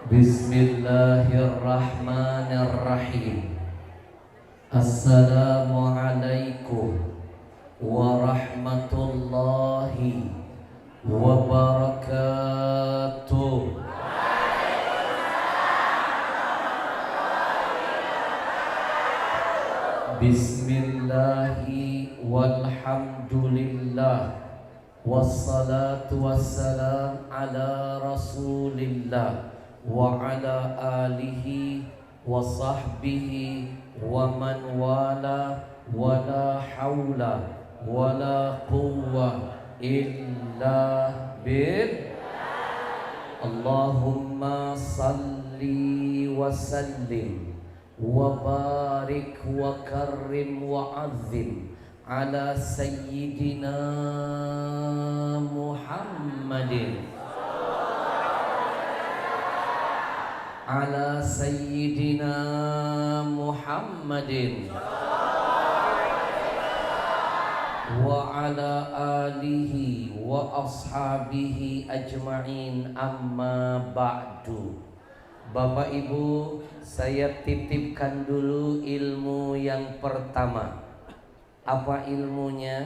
Bismillahirrahmanirrahim. Assalamualaikum warahmatullahi wabarakatuh. Bismillahi walhamdulillah wassalatu wassalam ala rasulillah wa ala alihi wa sahbihi wa man wala wa la hawla wa la quwwa illa billah. Allahumma salli wa sallim wa barik wa karrim wa azim ala sayyidina Muhammadin ala sayyidina Muhammadin wa ala alihi wa ashabihi ajma'in, amma ba'du. Bapak Ibu, saya titipkan dulu ilmu yang pertama. Apa ilmunya?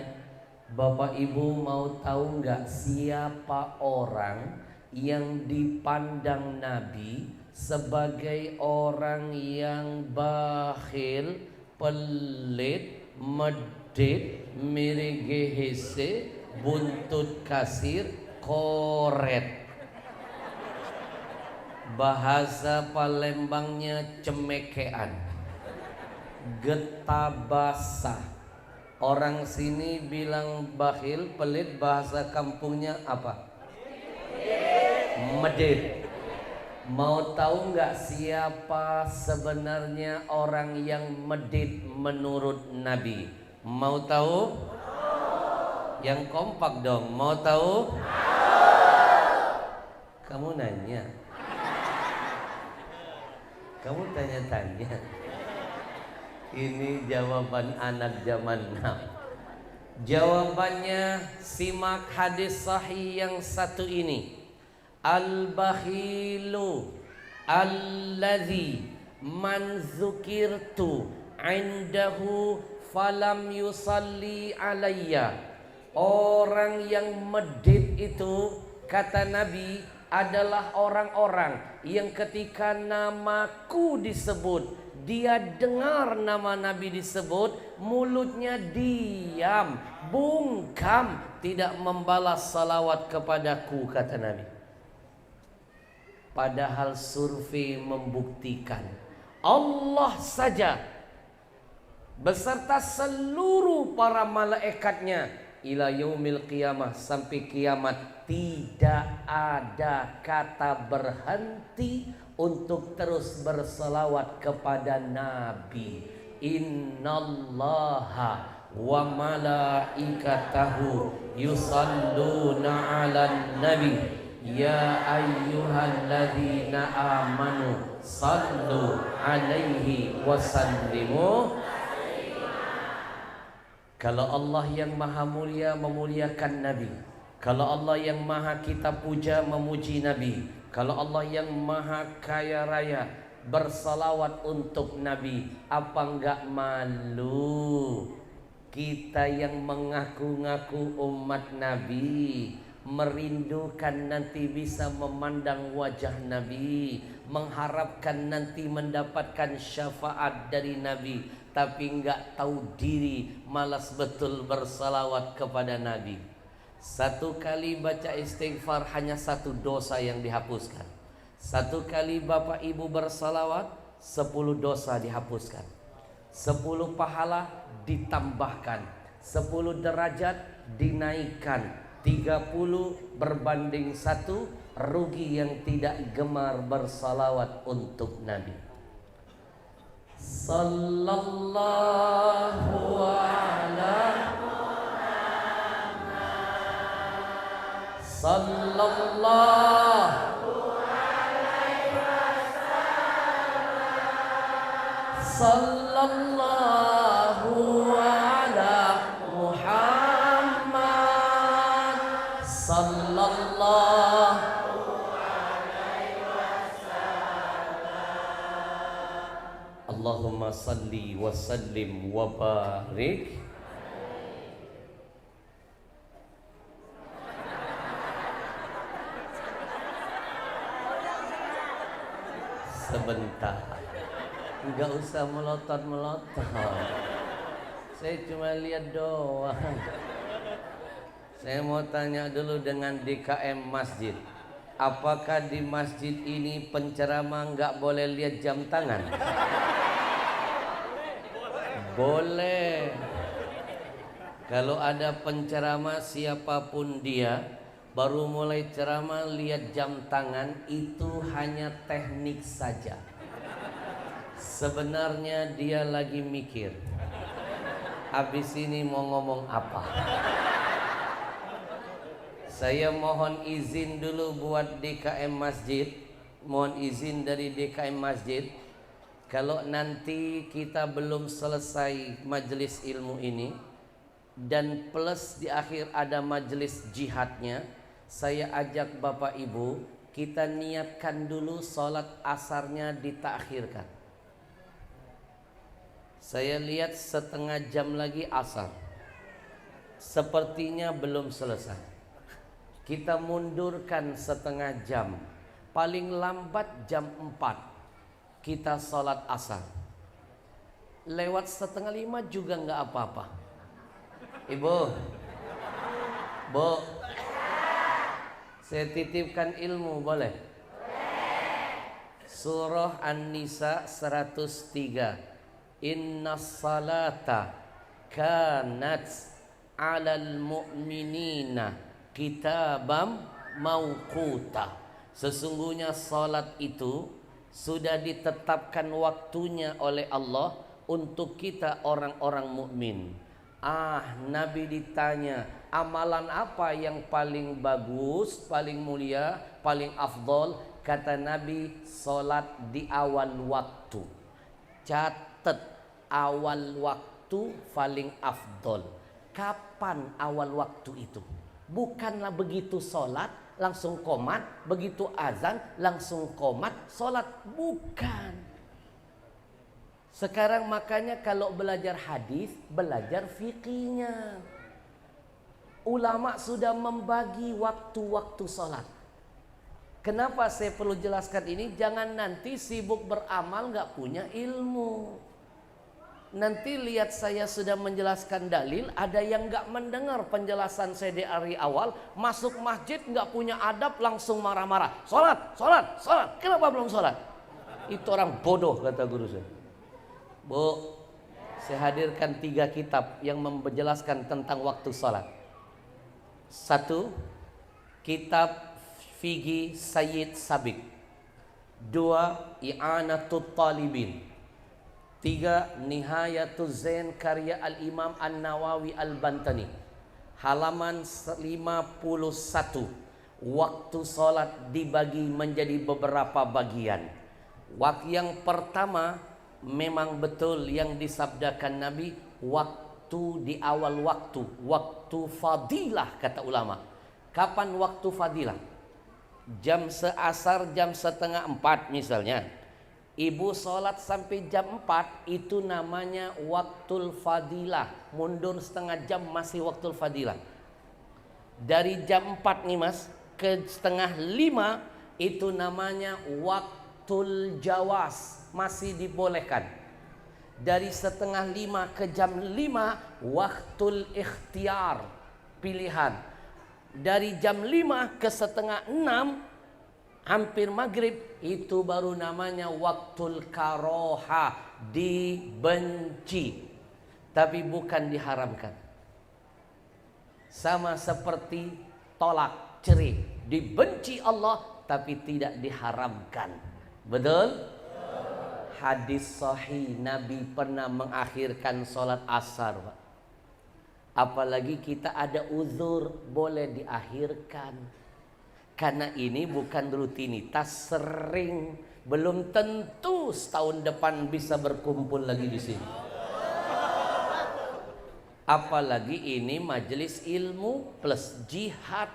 Bapak Ibu mau tahu nggak siapa orang yang dipandang Nabi sebagai orang yang bakhil, pelit, medit, mirigehese, buntut kasir, koret? Bahasa Palembangnya cemekean, getabasa. Orang sini bilang bakhil, pelit, bahasa kampungnya apa? Medit. Mau tahu nggak siapa sebenarnya orang yang medit menurut Nabi? Mau tahu? Yang kompak dong. Mau tahu? Kamu nanya. Kamu tanya-tanya. Ini jawaban anak zaman now. Jawabannya simak hadis sahih yang satu ini. Al-bakhilu alladzi man dzukirtu indahu falam yusalli alayya. Orang yang medit itu, kata Nabi, adalah orang-orang yang ketika namaku disebut, dia dengar nama Nabi disebut, mulutnya diam, bungkam, tidak membalas salawat kepadaku, kata Nabi. Padahal survei membuktikan Allah saja beserta seluruh para malaikatnya ila yaumil qiyamah, sampai kiamat, tidak ada kata berhenti untuk terus berselawat kepada Nabi. Innallaha wa malaikatahu yusalluna 'alan nabi ya ayyuhalladzina amanu sallu 'alaihi wasallimu. Kalau Allah yang maha mulia memuliakan Nabi, kalau Allah yang maha kita puja memuji Nabi, kalau Allah yang maha kaya raya bersalawat untuk Nabi, apa enggak malu kita yang mengaku-ngaku umat Nabi, merindukan nanti bisa memandang wajah Nabi, mengharapkan nanti mendapatkan syafaat dari Nabi, tapi enggak tahu diri, malas betul bersalawat kepada Nabi. Satu kali baca istighfar hanya satu dosa yang dihapuskan. Satu kali Bapak Ibu bersalawat 10 dosa dihapuskan, 10 pahala ditambahkan, 10 derajat dinaikkan, 30 berbanding 1 rugi yang tidak gemar bersalawat untuk Nabi. Sallallahu ala sallallahu alaihi wasallam sallallahu ala Muhammad sallallahu alaihi wasallam Allahumma salli wa sallim wa barik. Sebentar, nggak usah melotot-melotot. Saya cuma lihat doang. Saya mau tanya dulu dengan DKM masjid. Apakah di masjid ini penceramah nggak boleh lihat jam tangan? Boleh. Kalau ada penceramah siapapun dia, baru mulai ceramah lihat jam tangan, itu hanya teknik saja. Sebenarnya dia lagi mikir, habis ini mau ngomong apa. Saya mohon izin dulu buat DKM Masjid. Mohon izin dari DKM Masjid, kalau nanti kita belum selesai majelis ilmu ini dan plus di akhir ada majelis jihadnya, saya ajak Bapak Ibu, kita niatkan dulu sholat asarnya ditakhirkan. Saya lihat setengah jam lagi asar, sepertinya belum selesai. Kita mundurkan setengah jam, paling lambat jam 4 kita sholat asar. Lewat setengah 5 juga nggak apa-apa. Ibu, Bu, saya titipkan ilmu boleh? Surah An-Nisa 103. Innas salata kanat 'alal mu'minina kitabam mauquta. Sesungguhnya salat itu sudah ditetapkan waktunya oleh Allah untuk kita orang-orang mukmin. Nabi ditanya, amalan apa yang paling bagus, paling mulia, paling afdol? Kata Nabi, salat di awal waktu. Catat, awal waktu paling afdol. Kapan awal waktu itu? Bukanlah begitu salat langsung qomat, begitu azan langsung qomat salat, bukan. Sekarang makanya kalau belajar hadis, belajar fikihnya. Ulama sudah membagi waktu-waktu sholat. Kenapa saya perlu jelaskan ini? Jangan nanti sibuk beramal gak punya ilmu. Nanti lihat saya sudah menjelaskan dalil, ada yang gak mendengar penjelasan saya di hari awal, masuk masjid gak punya adab, langsung marah-marah. Sholat, sholat, sholat. Kenapa belum sholat? Itu orang bodoh, kata guru saya. Bu, saya hadirkan 3 kitab yang menjelaskan tentang waktu sholat. 1, kitab Fiqih Sayyid Sabiq. 2, I'anatul Talibin. 3, Nihayatul Zain karya Al-Imam An-Nawawi Al-Bantani. Halaman 51. Waktu sholat dibagi menjadi beberapa bagian. Waktu yang pertama, memang betul yang disabdakan Nabi, waktu di awal waktu, waktu fadilah kata ulama. Kapan waktu fadilah? Jam seasar, jam setengah 4 misalnya. Ibu sholat sampai jam 4, itu namanya waktu fadilah. Mundur setengah jam masih waktu fadilah. Dari jam 4 nih mas, ke setengah 5, itu namanya waktu jawas, masih dibolehkan. Dari setengah 5 ke jam 5, waktul ikhtiar, pilihan. Dari jam 5 ke setengah 6, hampir maghrib, itu baru namanya waktul karoha, dibenci, tapi bukan diharamkan. Sama seperti tolak, cerai, dibenci Allah tapi tidak diharamkan. Betul? Hadis sahih, Nabi pernah mengakhirkan sholat asar, Pak. Apalagi kita ada uzur, boleh diakhirkan. Karena ini bukan rutinitas, sering. Belum tentu setahun depan bisa berkumpul lagi di sini. Apalagi ini majelis ilmu plus jihad.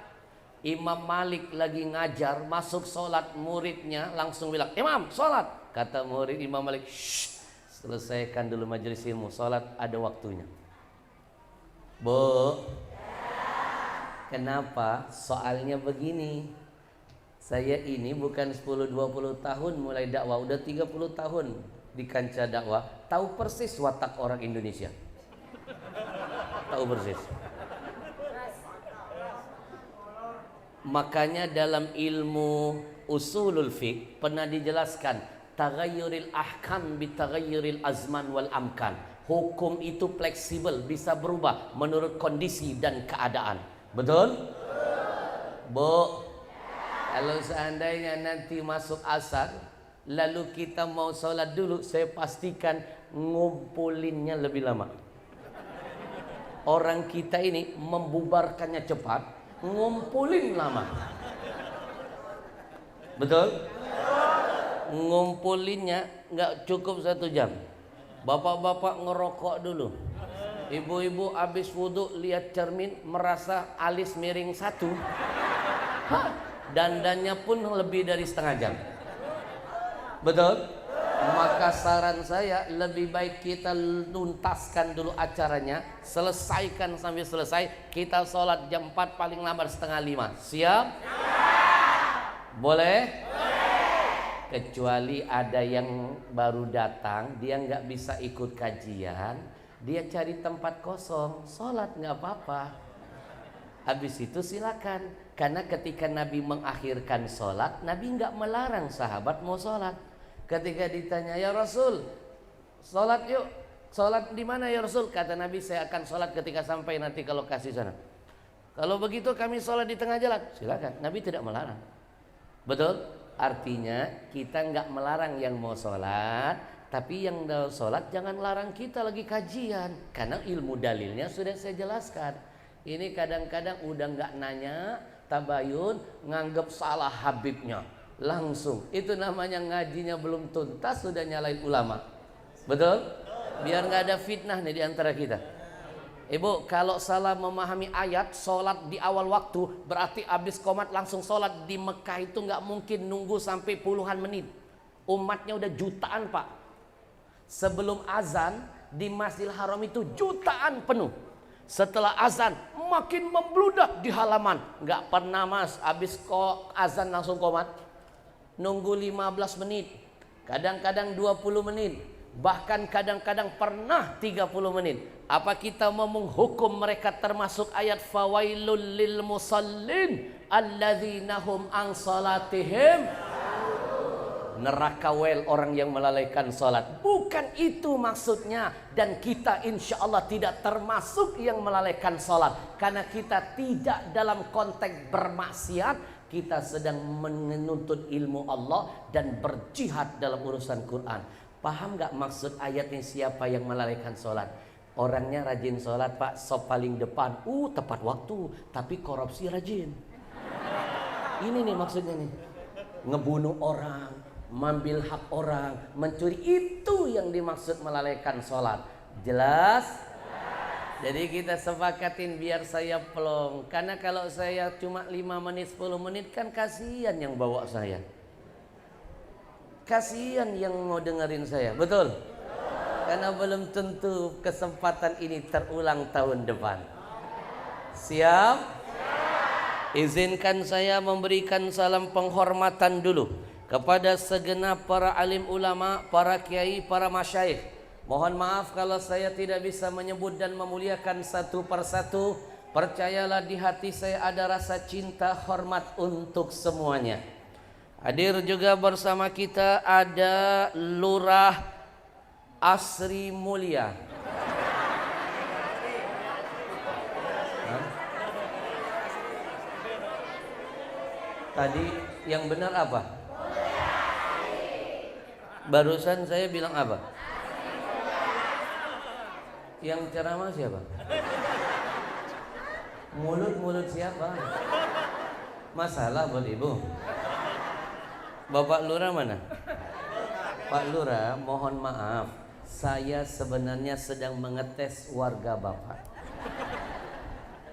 Imam Malik lagi ngajar, masuk sholat, muridnya langsung bilang, "Imam, sholat." Kata murid Imam Malik, "Shh, selesaikan dulu majelis ilmu. Sholat ada waktunya. Bu, kenapa? Soalnya begini, saya ini bukan 10-20 tahun mulai dakwah, udah 30 tahun di kancah dakwah, tahu persis watak orang Indonesia. Tahu persis. Makanya dalam ilmu usulul fiqh pernah dijelaskan taghayyuril ahkam bi taghayyuril azman wal amkan. Hukum itu fleksibel, bisa berubah menurut kondisi dan keadaan. Betul? Bu, kalau seandainya nanti masuk asar, lalu kita mau sholat dulu, saya pastikan ngumpulinnya lebih lama. Orang kita ini membubarkannya cepat, ngumpulin lama. Betul? Ngumpulinnya nggak cukup 1 jam. Bapak-bapak ngerokok dulu. Ibu-ibu habis wudhu lihat cermin merasa alis miring 1. Dandannya pun lebih dari setengah jam. Betul? Maka saran saya lebih baik kita tuntaskan dulu acaranya, selesaikan sampai selesai. Kita sholat jam 4 paling lambat setengah 5. Siap? Boleh? Kecuali ada yang baru datang, dia nggak bisa ikut kajian, dia cari tempat kosong, sholat nggak apa-apa. Habis itu silakan, karena ketika Nabi mengakhirkan sholat, Nabi nggak melarang sahabat mau sholat. Ketika ditanya, ya Rasul, sholat yuk, sholat di mana ya Rasul? Kata Nabi, saya akan sholat ketika sampai nanti ke lokasi sana. Kalau begitu kami sholat di tengah jalan, silakan. Nabi tidak melarang. Betul? Artinya kita nggak melarang yang mau sholat, tapi yang mau sholat jangan larang kita lagi kajian, karena ilmu dalilnya sudah saya jelaskan. Ini kadang-kadang udah nggak nanya, tabayun, nganggep salah Habibnya, langsung. Itu namanya ngajinya belum tuntas sudah nyalain ulama. Betul? Biar nggak ada fitnah nih di antara kita. Ibu, kalau salah memahami ayat sholat di awal waktu, berarti habis qomat langsung sholat. Di Mekah itu nggak mungkin nunggu sampai puluhan menit. Umatnya udah jutaan pak. Sebelum azan di Masjidil Haram itu jutaan penuh. Setelah azan makin membludak di halaman. Nggak pernah mas habis azan langsung qomat. Nunggu 15 menit, kadang-kadang 20 menit, bahkan kadang-kadang pernah 30 menit. Apa kita mau menghukum mereka termasuk ayat fawailul lil musallin alladzina hum an salatihim, neraka wel orang yang melalaikan salat? Bukan itu maksudnya. Dan kita insya Allah tidak termasuk yang melalaikan salat, karena kita tidak dalam konteks bermaksiat. Kita sedang menuntut ilmu Allah dan berjihad dalam urusan Quran. Paham gak maksud ayatnya? Siapa yang melalaikan sholat? Orangnya rajin sholat pak, sop paling depan, tepat waktu, tapi korupsi rajin. Ini nih maksudnya nih, ngebunuh orang, mengambil hak orang, mencuri, itu yang dimaksud melalaikan sholat. Jelas? Jadi kita sepakatin biar saya plong. Karena kalau saya cuma 5 menit 10 menit kan kasihan yang bawa saya, kasihan yang mau dengerin saya. Betul? Karena belum tentu kesempatan ini terulang tahun depan. Siap? Izinkan saya memberikan salam penghormatan dulu kepada segenap para alim ulama, para kiai, para masyayikh. Mohon maaf kalau saya tidak bisa menyebut dan memuliakan satu persatu. Percayalah di hati saya ada rasa cinta hormat untuk semuanya. Hadir juga bersama kita ada Lurah Asri Mulia. Tadi yang benar apa? Barusan saya bilang apa? Yang ceramah siapa? Mulut siapa? Masalah buat ibu. Bapak Lurah mana? Pak Lurah, mohon maaf, saya sebenarnya sedang mengetes warga Bapak.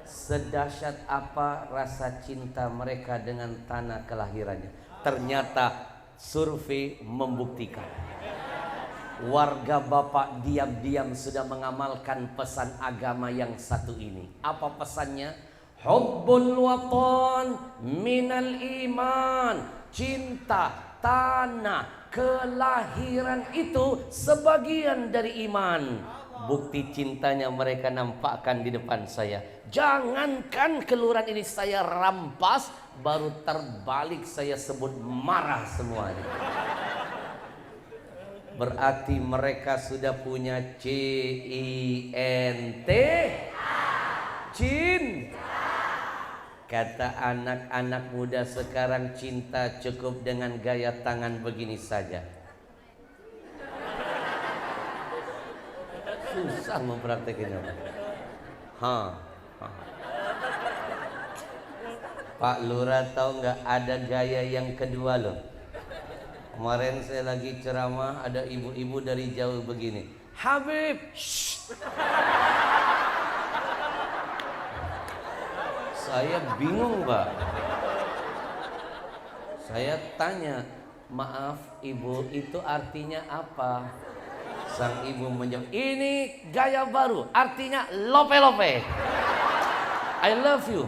Sedahsyat apa rasa cinta mereka dengan tanah kelahirannya. Ternyata survei membuktikan. Warga Bapak diam-diam sudah mengamalkan pesan agama yang satu ini. Apa pesannya? Hubbul watan minal iman. Cinta tanah kelahiran itu sebagian dari iman. Bukti cintanya mereka nampakkan di depan saya. Jangankan kelurahan ini saya rampas, baru terbalik saya sebut marah semuanya. Berarti mereka sudah punya CINT, cinta. Kata anak-anak muda sekarang, cinta cukup dengan gaya tangan begini saja. Susah mempraktekinnya. Pak Lurah tahu nggak ada gaya yang kedua loh. Kemarin saya lagi ceramah, ada ibu-ibu dari jauh begini. Habib, saya bingung Pak. Saya tanya, maaf ibu, itu artinya apa? Sang ibu menjawab, ini gaya baru, artinya lope-lope. I love you.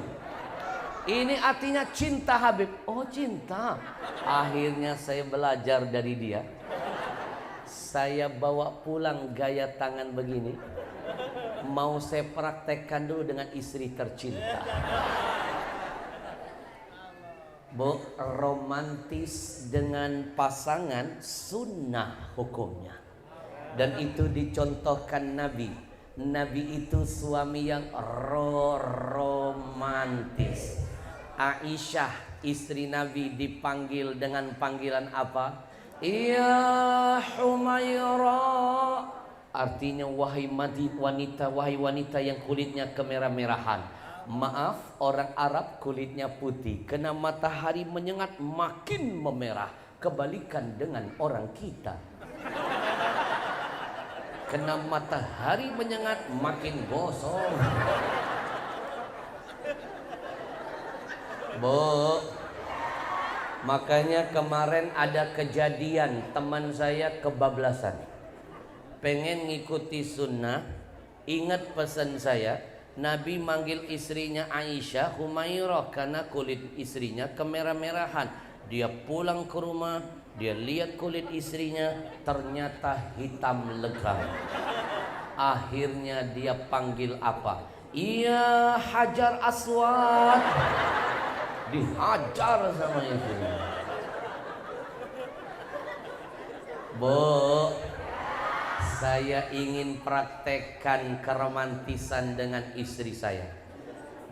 Ini artinya cinta Habib. Oh cinta. Akhirnya saya belajar dari dia. Saya bawa pulang gaya tangan begini. Mau saya praktekkan dulu dengan istri tercinta. Bu, romantis dengan pasangan sunnah hukumnya. Dan itu dicontohkan Nabi. Nabi itu suami yang romantis. Aisyah istri Nabi dipanggil dengan panggilan apa? Ya Humaira. Artinya wahai wanita, wahai wanita yang kulitnya kemerah-merahan. Maaf, orang Arab kulitnya putih, kena matahari menyengat makin memerah. Kebalikan dengan orang kita. Kena matahari menyengat makin gosong. Bu, makanya kemarin ada kejadian teman saya kebablasan. Pengen ngikuti sunnah, ingat pesan saya. Nabi manggil istrinya Aisyah Humairah karena kulit istrinya kemerah-merahan. Dia pulang ke rumah, dia lihat kulit istrinya ternyata hitam legam. Akhirnya dia panggil apa? Iya Hajar Aswad. Dihajar sama istrinya. Bu, saya ingin praktekkan keromantisan dengan istri saya.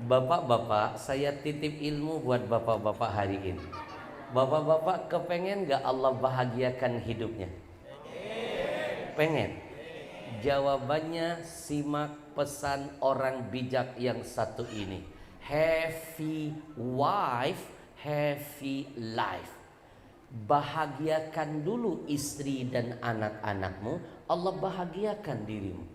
Bapak-bapak, saya titip ilmu buat bapak-bapak hari ini. Bapak-bapak kepengen gak Allah bahagiakan hidupnya? Pengen? Jawabannya simak pesan orang bijak yang satu ini. Happy wife, happy life. Bahagiakan dulu istri dan anak-anakmu, Allah bahagiakan dirimu.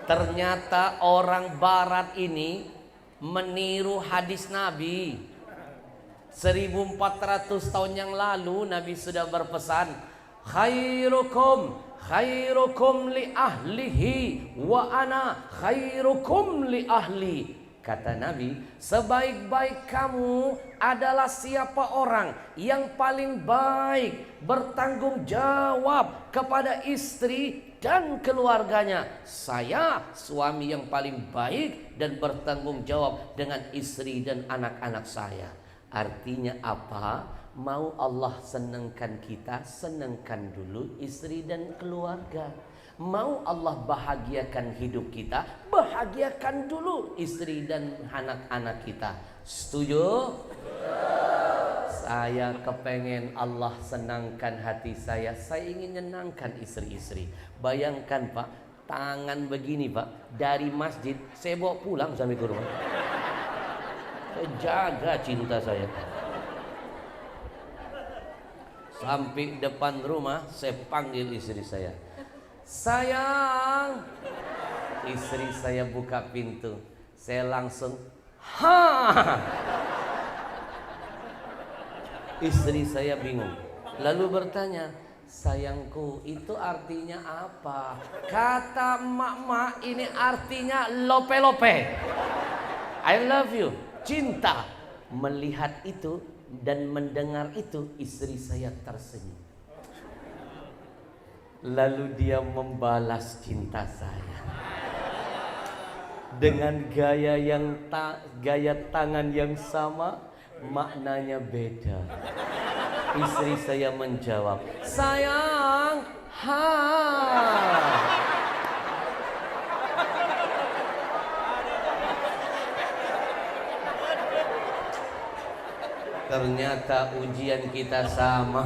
Ternyata orang barat ini meniru hadis Nabi. 1400 tahun yang lalu Nabi sudah berpesan, khairukum li ahlihi wa ana khairukum li ahli. Kata Nabi, sebaik-baik kamu adalah siapa orang yang paling baik bertanggung jawab kepada istri dan keluarganya. Saya suami yang paling baik dan bertanggung jawab dengan istri dan anak-anak saya. Artinya apa? Mau Allah senangkan kita, senangkan dulu istri dan keluarga. Mau Allah bahagiakan hidup kita, bahagiakan dulu istri dan anak-anak kita. Setuju? Saya kepengen Allah senangkan hati saya ingin menyenangkan istri-istri. Bayangkan Pak, tangan begini Pak, dari masjid saya bawa pulang sampai ke rumah. Saya jaga cinta saya. Sampai depan rumah saya panggil istri saya. Sayang. Istri saya buka pintu. Saya langsung Istri saya bingung. Lalu bertanya, sayangku itu artinya apa? Kata emak-emak ini artinya lope-lope. I love you, cinta. Melihat itu dan mendengar itu, istri saya tersenyum. Lalu dia membalas cinta saya dengan gaya tangan yang sama, maknanya beda. Istri saya menjawab, sayang, ha. Ternyata ujian kita sama.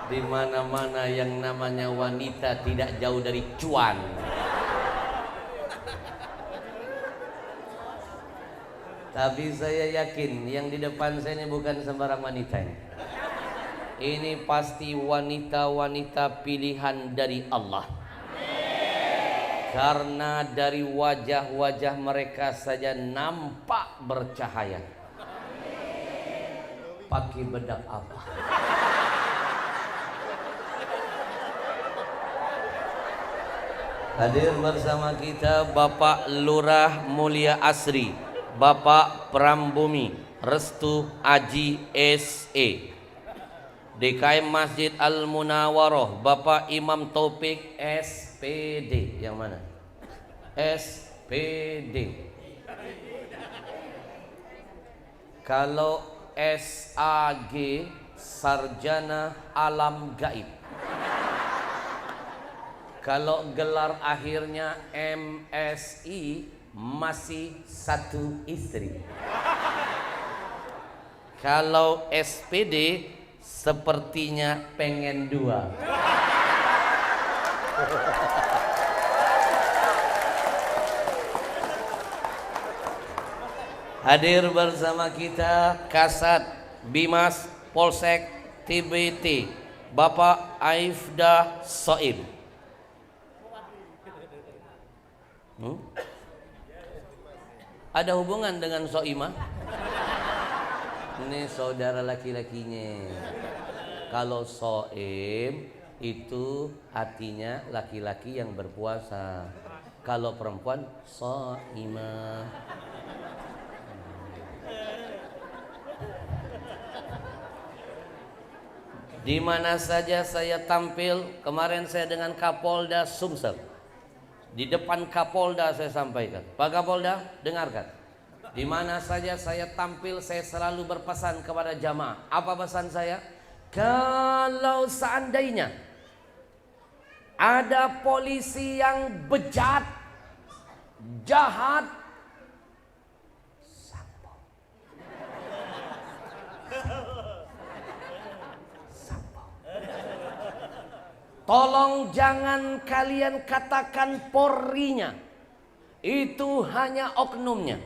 Di mana-mana yang namanya wanita tidak jauh dari cuan. Tapi saya yakin yang di depan saya ini bukan sembarang wanita ini. Ini pasti wanita-wanita pilihan dari Allah. Karena dari wajah-wajah mereka saja nampak bercahaya. Pakai bedak apa? Hadir bersama kita Bapak Lurah Mulia Asri, Bapak Prambumi Restu Aji SE, DKM Masjid Al Munawaroh Bapak Imam Taufik SPD. Yang mana? SPD. Kalau SAG Sarjana Alam Gaib. Kalau gelar akhirnya MSI masih satu istri. Kalau SPD sepertinya pengen dua. Hadir bersama kita Kasat Bimas Polsek TBT Bapak Aifda Soib. Ada hubungan dengan Soimah? Ini saudara laki-lakinya. Kalau Soim itu artinya laki-laki yang berpuasa. Kalau perempuan Soimah. Di mana saja saya tampil, kemarin saya dengan Kapolda Sumsel. Di depan Kapolda saya sampaikan, Pak Kapolda, dengarkan. Di mana saja saya tampil, saya selalu berpesan kepada jamaah. Apa pesan saya? Kalau seandainya ada polisi yang bejat, jahat, tolong jangan kalian katakan Polrinya. Itu hanya oknumnya.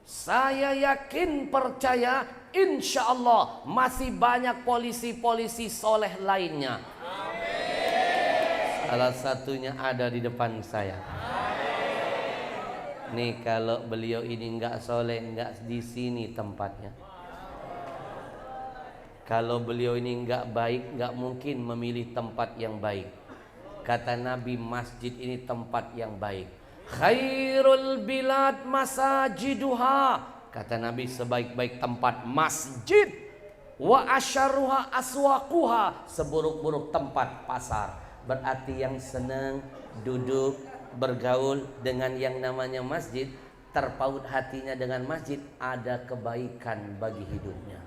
Saya yakin percaya insya Allah masih banyak polisi-polisi soleh lainnya. Amin. Salah satunya ada di depan saya. Amin. Nih kalau beliau ini enggak soleh, enggak di sini tempatnya. Kalau beliau ini enggak baik, enggak mungkin memilih tempat yang baik. Kata Nabi, masjid ini tempat yang baik. Khairul bilad masajiduha. Kata Nabi, sebaik-baik tempat masjid. Wa asyarruha aswaquha. Seburuk-buruk tempat pasar. Berarti yang senang duduk bergaul dengan yang namanya masjid, terpaut hatinya dengan masjid, ada kebaikan bagi hidupnya.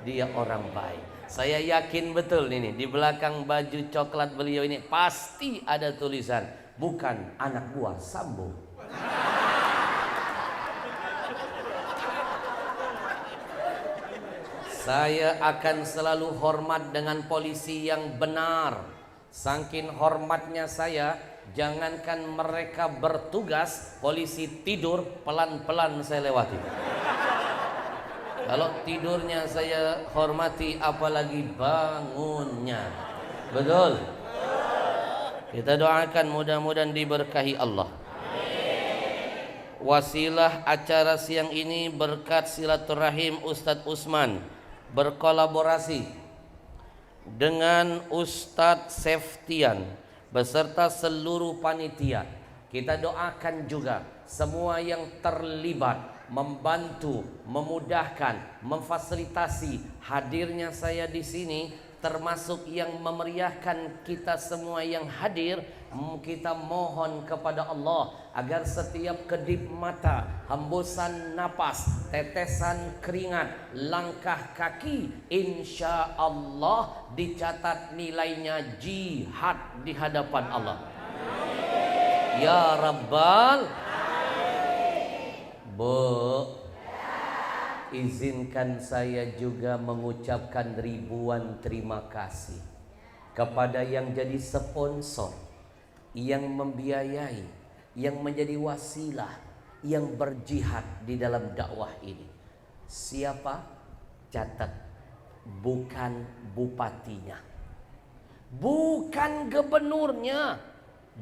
Dia orang baik. Saya yakin betul ini di belakang baju coklat beliau ini pasti ada tulisan, bukan anak buah Sambo. Saya akan selalu hormat dengan polisi yang benar. Saking hormatnya saya, jangankan mereka bertugas, polisi tidur pelan-pelan saya lewati. Kalau tidurnya saya hormati, apalagi bangunnya. Betul? Kita doakan mudah-mudahan diberkahi Allah. Wasilah acara siang ini berkat silaturahim Ustadz Usman berkolaborasi dengan Ustadz Seftian beserta seluruh panitia. Kita doakan juga semua yang terlibat membantu, memudahkan, memfasilitasi hadirnya saya di sini, termasuk yang memeriahkan kita semua yang hadir. Kita mohon kepada Allah agar setiap kedip mata, hembusan napas, tetesan keringat, langkah kaki, insya Allah dicatat nilainya jihad di hadapan Allah. Ya Rabbal. Bu, izinkan saya juga mengucapkan ribuan terima kasih kepada yang jadi sponsor, yang membiayai, yang menjadi wasilah, yang berjihad di dalam dakwah ini. Siapa? Catat, bukan bupatinya, bukan gubernurnya,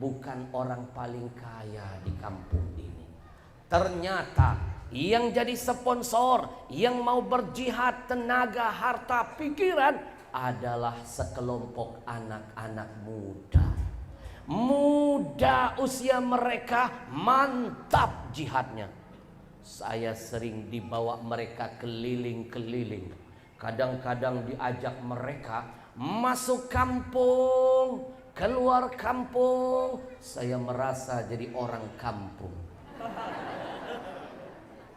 bukan orang paling kaya di kampung ini. Ternyata yang jadi sponsor, yang mau berjihad tenaga, harta, pikiran adalah sekelompok anak-anak muda. Muda usia mereka mantap jihadnya. Saya sering dibawa mereka keliling-keliling. Kadang-kadang diajak mereka masuk kampung, keluar kampung. Saya merasa jadi orang kampung.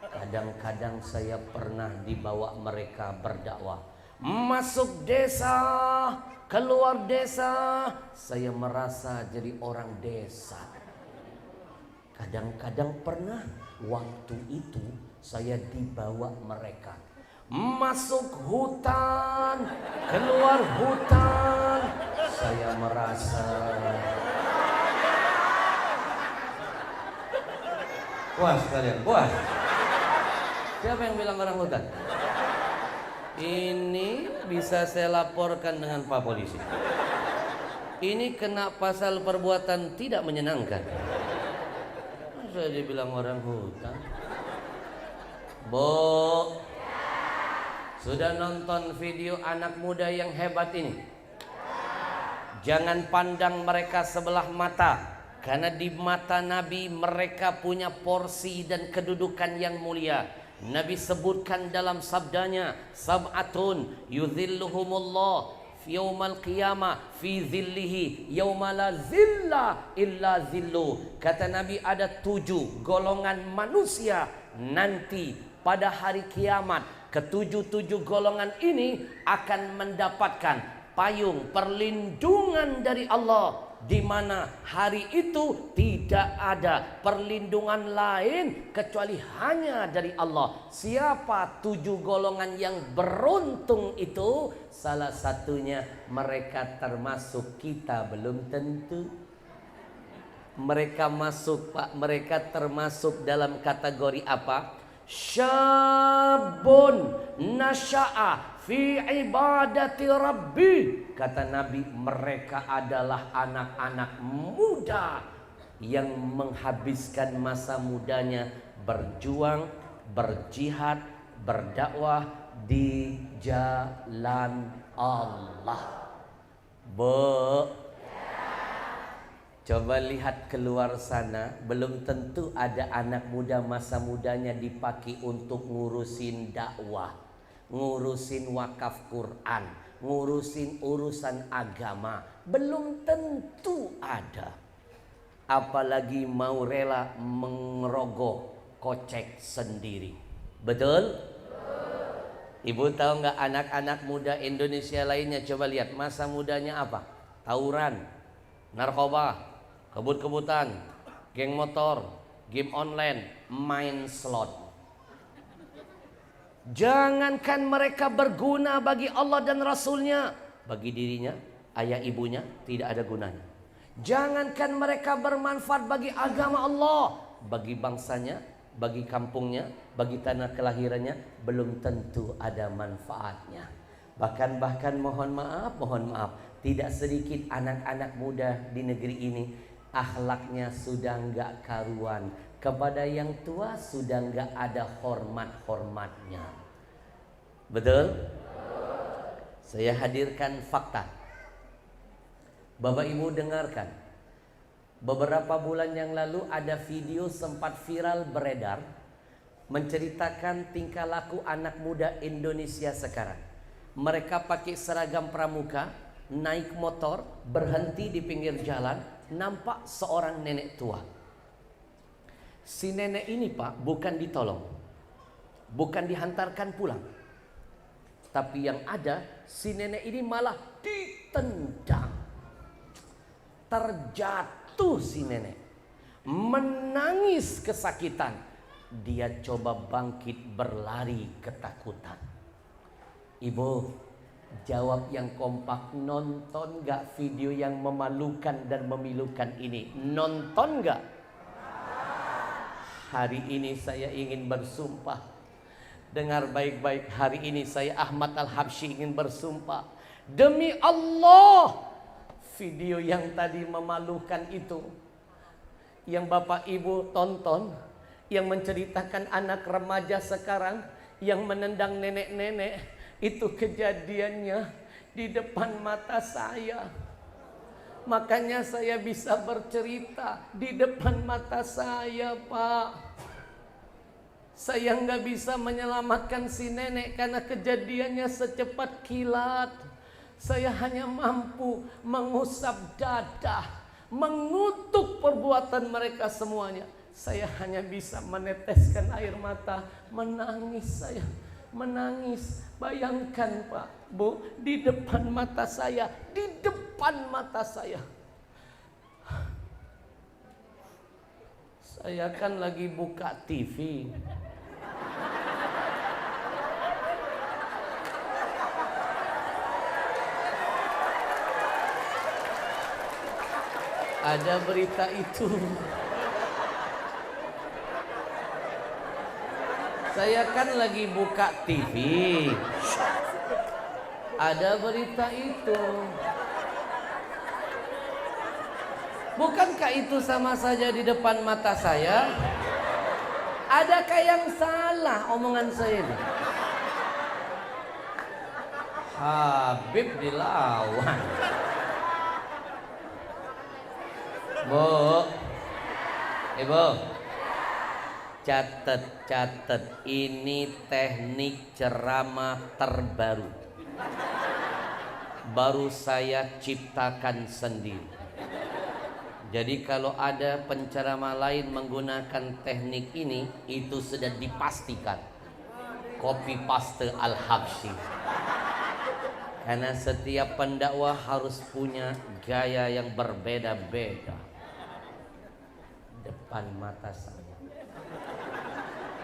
Kadang-kadang saya pernah dibawa mereka berdakwah, masuk desa, keluar desa. Saya merasa jadi orang desa. Kadang-kadang pernah waktu itu saya dibawa mereka masuk hutan, keluar hutan. Saya merasa puas kalian, puas. Siapa yang bilang orang hutan? Ini bisa saya laporkan dengan Pak Polisi. Ini kena pasal perbuatan tidak menyenangkan. Masa dibilang orang hutan? Bu, sudah nonton video anak muda yang hebat ini? Jangan pandang mereka sebelah mata, karena di mata Nabi mereka punya porsi dan kedudukan yang mulia. Nabi sebutkan dalam sabdanya, sab'atun yudhilluhumullah yaumal qiyamah fi zillihi yauma la zilla illa zillu. Kata Nabi, ada 7 golongan manusia nanti pada hari kiamat. Ketujuh golongan ini akan mendapatkan payung perlindungan dari Allah, di mana hari itu tidak ada perlindungan lain kecuali hanya dari Allah. Siapa 7 golongan yang beruntung itu? Salah satunya mereka termasuk kita, belum tentu. Mereka masuk, Pak, mereka termasuk dalam kategori apa? Syabun nasya'a fi ibadati rabbi. Kata Nabi, mereka adalah anak-anak muda yang menghabiskan masa mudanya berjuang, berjihad, berdakwah di jalan Allah. Coba lihat keluar sana, belum tentu ada anak muda masa mudanya dipakai untuk ngurusin dakwah, ngurusin wakaf Quran, ngurusin urusan agama. Belum tentu ada. Apalagi mau rela mengerogoh kocek sendiri. Betul? Ibu tahu nggak anak-anak muda Indonesia lainnya? Coba lihat masa mudanya apa? Tawuran, narkoba, kebut-kebutan, geng motor, game online, main slot. Jangankan mereka berguna bagi Allah dan Rasulnya, bagi dirinya, ayah ibunya tidak ada gunanya. Jangankan mereka bermanfaat bagi agama Allah, bagi bangsanya, bagi kampungnya, bagi tanah kelahirannya, belum tentu ada manfaatnya. Bahkan mohon maaf, tidak sedikit anak-anak muda di negeri ini akhlaknya sudah enggak karuan, kepada yang tua sudah enggak ada hormat-hormatnya. Betul? Saya hadirkan fakta. Bapak Ibu dengarkan. Beberapa bulan yang lalu ada video sempat viral beredar menceritakan tingkah laku anak muda Indonesia sekarang. Mereka pakai seragam pramuka, naik motor, berhenti di pinggir jalan, nampak seorang nenek tua. Si nenek ini Pak bukan ditolong, bukan dihantarkan pulang, tapi yang ada si nenek ini malah ditendang. Terjatuh si nenek, menangis kesakitan. Dia coba bangkit berlari ketakutan. Ibu, jawab yang kompak, nonton gak video yang memalukan dan memilukan ini? Nonton gak? Hari ini saya ingin bersumpah. Dengar baik-baik, hari ini saya Ahmad Al-Habsyi ingin bersumpah. Demi Allah, video yang tadi memalukan itu, yang Bapak Ibu tonton, yang menceritakan anak remaja sekarang yang menendang nenek-nenek, itu kejadiannya di depan mata saya. Makanya saya bisa bercerita di depan mata saya, Pak. Saya nggak bisa menyelamatkan si nenek karena kejadiannya secepat kilat. Saya hanya mampu mengusap dada, mengutuk perbuatan mereka semuanya. Saya hanya bisa meneteskan air mata, menangis saya, menangis. Bayangkan Pak, Bu, di depan mata saya, di depan mata saya. Saya kan lagi buka TV. Ada berita itu. Saya kan lagi buka TV. Ada berita itu. Bukankah itu sama saja di depan mata saya? Adakah yang salah omongan saya ini? Habib dilawan. Bu, Ibu, catat, ini teknik ceramah terbaru. Baru saya ciptakan sendiri. Jadi kalau ada penceramah lain menggunakan teknik ini, itu sudah dipastikan copy paste Al-Habsyi. Karena setiap pendakwah harus punya gaya yang berbeda-beda. Depan mata saya.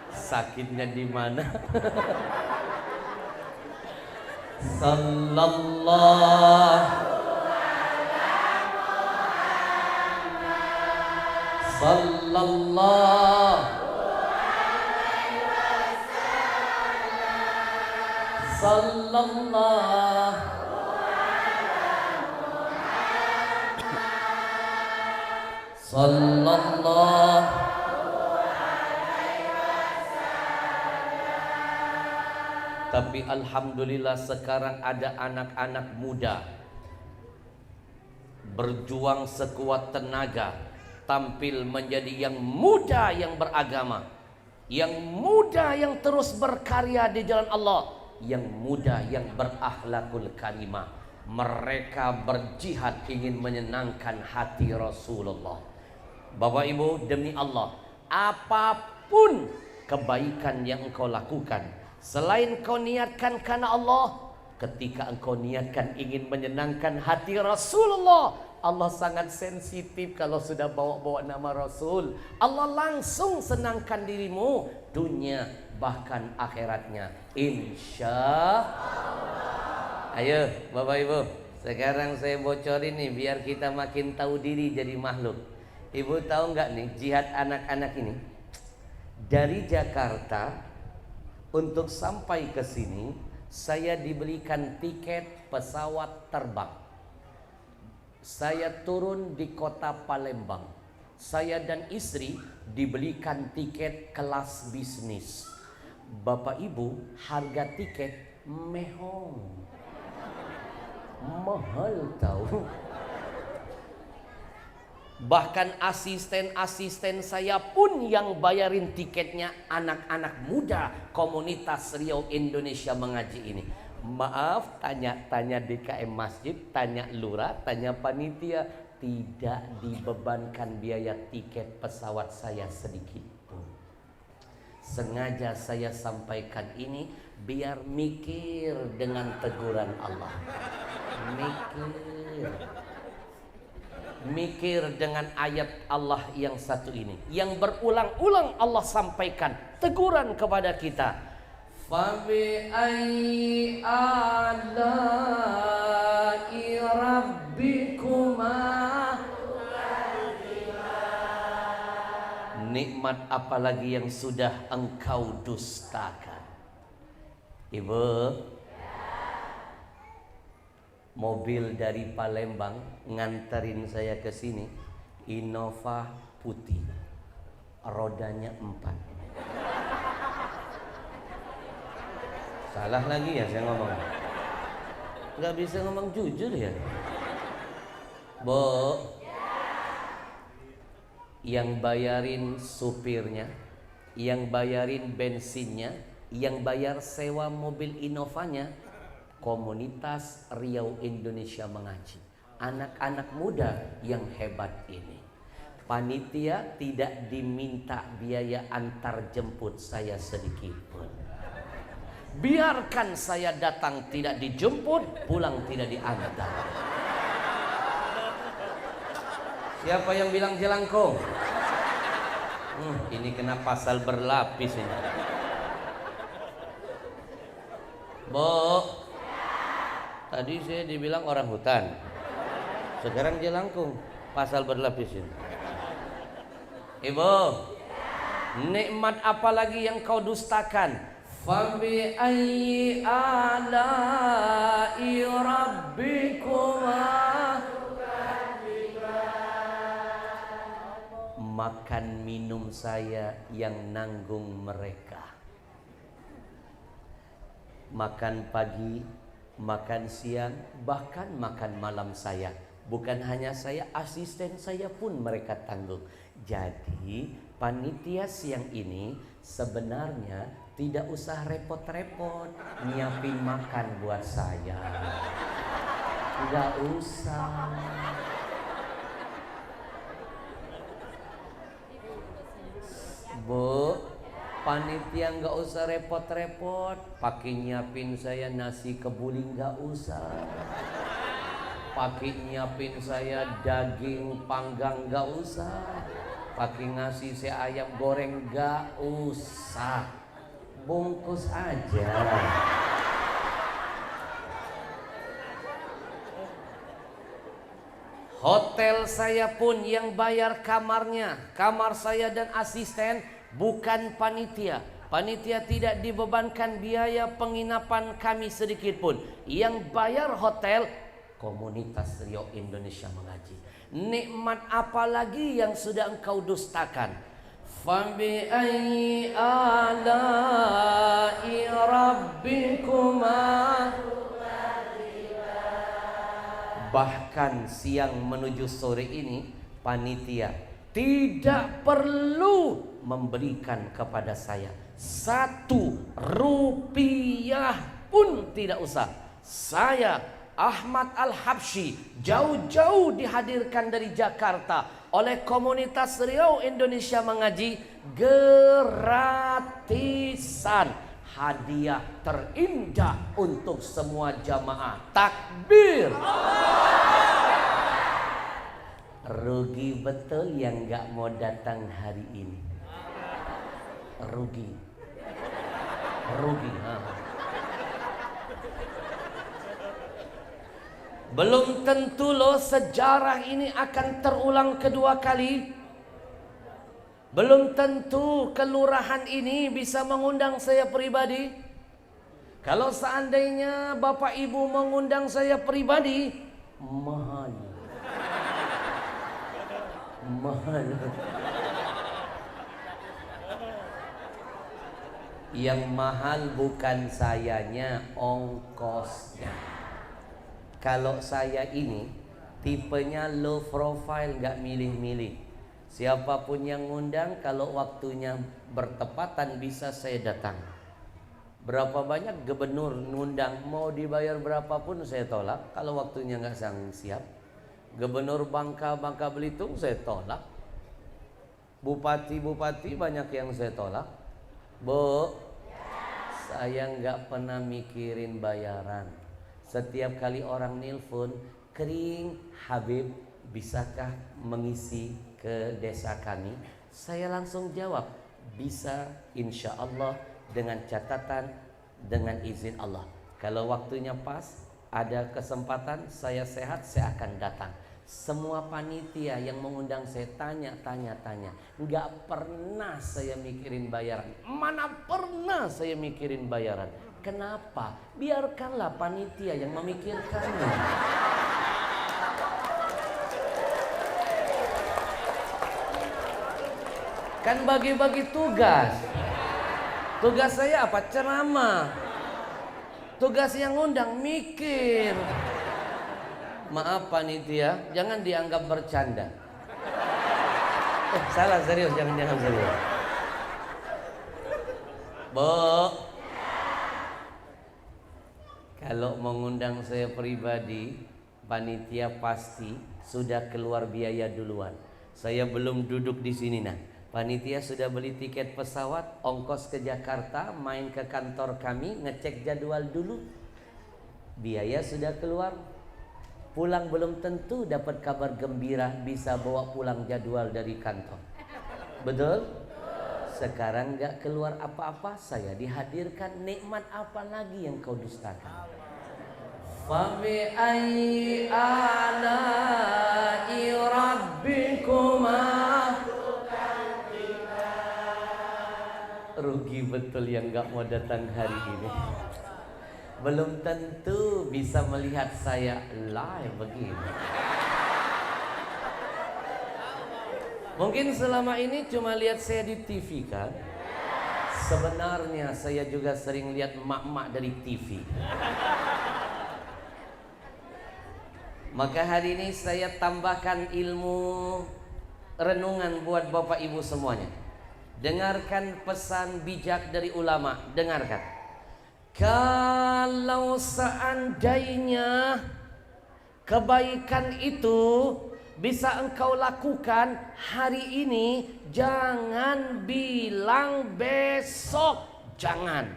Sakitnya di mana? Sallallahu Tapi alhamdulillah sekarang ada anak-anak muda berjuang sekuat tenaga, tampil menjadi yang muda yang beragama, yang muda yang terus berkarya di jalan Allah, yang muda yang berakhlakul karimah. Mereka berjihad ingin menyenangkan hati Rasulullah. Bapak Ibu, demi Allah, apapun kebaikan yang engkau lakukan, selain kau niatkan karena Allah, ketika engkau niatkan ingin menyenangkan hati Rasulullah, Allah sangat sensitif kalau sudah bawa-bawa nama Rasul. Allah langsung senangkan dirimu, dunia bahkan akhiratnya, insya Allah. Ayo Bapak Ibu, sekarang saya bocorin nih biar kita makin tahu diri jadi makhluk. Ibu tahu nggak nih jihad anak-anak ini? Dari Jakarta untuk sampai ke sini, saya dibelikan tiket pesawat terbang. Saya turun di kota Palembang. Saya dan istri dibelikan tiket kelas bisnis. Bapak Ibu, harga tiket mehong. Mahal tahu. Bahkan asisten-asisten saya pun yang bayarin tiketnya anak-anak muda komunitas Riau Indonesia Mengaji ini. Maaf, tanya DKM Masjid, tanya lurah, tanya panitia, tidak dibebankan biaya tiket pesawat saya sedikit pun. Sengaja saya sampaikan ini biar mikir dengan teguran Allah. Mikir dengan ayat Allah yang satu ini, yang berulang-ulang Allah sampaikan teguran kepada kita. Fabi ayyi ala'i rabbikuma, nikmat apalagi yang sudah engkau dustakan. Ibu, mobil dari Palembang nganterin saya ke sini, Innova putih, rodanya 4. Salah lagi ya saya ngomong, nggak bisa ngomong jujur ya, Bo. Yang bayarin supirnya, yang bayarin bensinnya, yang bayar sewa mobil Innovanya komunitas Riau Indonesia Mengaji, anak-anak muda yang hebat ini. Panitia tidak diminta biaya antar jemput saya sedikit pun. Biarkan saya datang tidak dijemput, pulang tidak diantar. Siapa yang bilang jelangkung? Ini kena pasal berlapis ini. Bo, tadi saya dibilang orang hutan, sekarang jelangkung, pasal berlapis ini. Ibu, nikmat apa lagi yang kau dustakan? Fabi ayyi ala'i rabbikuma, makan minum saya yang nanggung mereka. Makan pagi, makan siang, bahkan makan malam saya. Bukan hanya saya, asisten saya pun mereka tanggung. Jadi panitia siang ini sebenarnya tidak usah repot-repot nyiapin makan buat saya. Tidak usah. Bu, panitia nggak usah repot-repot, pakai nyiapin saya nasi kebuli nggak usah, pakai nyiapin saya daging panggang nggak usah, pakai ngasih saya ayam goreng nggak usah, bungkus aja. Hotel saya pun yang bayar kamarnya, kamar saya dan asisten, bukan panitia. Panitia tidak dibebankan biaya penginapan kami sedikit pun. Yang bayar hotel komunitas Riau Indonesia Mengaji. Nikmat apa lagi yang sudah engkau dustakan? Fabi ayyi ala'i rabbikuma. Bahkan siang menuju sore ini panitia tidak perlu memberikan kepada saya 1 rupiah pun, tidak usah. Saya Ahmad Al-Habsyi jauh-jauh dihadirkan dari Jakarta oleh komunitas Riau Indonesia Mengaji gratisan. Hadiah terindah untuk semua jamaah. Takbir. Rugi betul yang gak mau datang hari ini. Rugi. Belum tentu loh sejarah ini akan terulang kedua kali. Belum tentu kelurahan ini bisa mengundang saya pribadi. Kalau seandainya Bapak Ibu mengundang saya pribadi, mahal. Yang mahal bukan sayanya, ongkosnya. Kalau saya ini tipenya low profile, nggak milih-milih. Siapapun yang ngundang, kalau waktunya bertepatan bisa saya datang. Berapa banyak gubernur ngundang, mau dibayar berapapun saya tolak. Kalau waktunya nggak siap. Gubernur Bangka Belitung saya tolak. Bupati banyak yang saya tolak. Bu, saya nggak pernah mikirin bayaran. Setiap kali orang nelpon, kering Habib, bisakah mengisi ke desa kami? Saya langsung jawab, bisa, insya Allah, dengan catatan, dengan izin Allah. Kalau waktunya pas, ada kesempatan, saya sehat, saya akan datang. Semua panitia yang mengundang saya tanya. Nggak pernah saya mikirin bayaran. Mana pernah saya mikirin bayaran. Kenapa? Biarkanlah panitia yang memikirkannya. Kan bagi-bagi tugas. Tugas saya apa? Ceramah. Tugas yang ngundang mikir. Maaf panitia, jangan dianggap bercanda. Salah, serius, jangan serius. Bu, kalau mengundang saya pribadi, panitia pasti sudah keluar biaya duluan. Saya belum duduk di sini nah. Panitia sudah beli tiket pesawat, ongkos ke Jakarta, main ke kantor kami, ngecek jadwal dulu. Biaya sudah keluar. Pulang belum tentu dapat kabar gembira bisa bawa pulang jadwal dari kantor. Betul? Sekarang gak keluar apa-apa, saya dihadirkan. Nikmat apa lagi yang kau dustakan? Fabi ayyi ala'i rabbikuma. Rugi betul yang gak mau datang hari ini. Belum tentu bisa melihat saya live begini. Mungkin selama ini cuma lihat saya di TV kan? Sebenarnya saya juga sering lihat mak-mak dari TV. Maka hari ini saya tambahkan ilmu renungan buat Bapak Ibu semuanya. Dengarkan pesan bijak dari ulama. Dengarkan. Kalau seandainya kebaikan itu bisa engkau lakukan hari ini, jangan bilang besok. Jangan.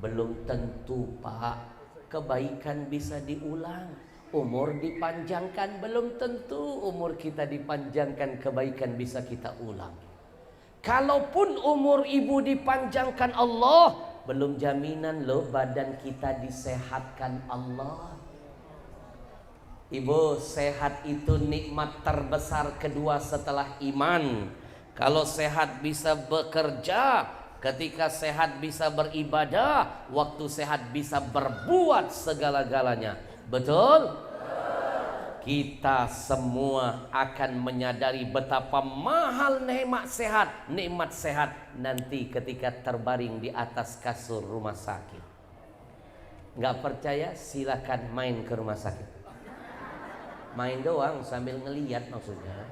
Belum tentu Pak, kebaikan bisa diulang. Umur dipanjangkan, belum tentu umur kita dipanjangkan, kebaikan bisa kita ulang. Kalaupun umur ibu dipanjangkan Allah, belum jaminan loh badan kita disehatkan Allah. Ibu, sehat itu nikmat terbesar kedua setelah iman. Kalau sehat bisa bekerja, ketika sehat bisa beribadah, waktu sehat bisa berbuat segala-galanya. Betul? Kita semua akan menyadari betapa mahal nikmat sehat nanti ketika terbaring di atas kasur rumah sakit. Nggak percaya? Silakan main ke rumah sakit. Main doang sambil ngeliat, maksudnya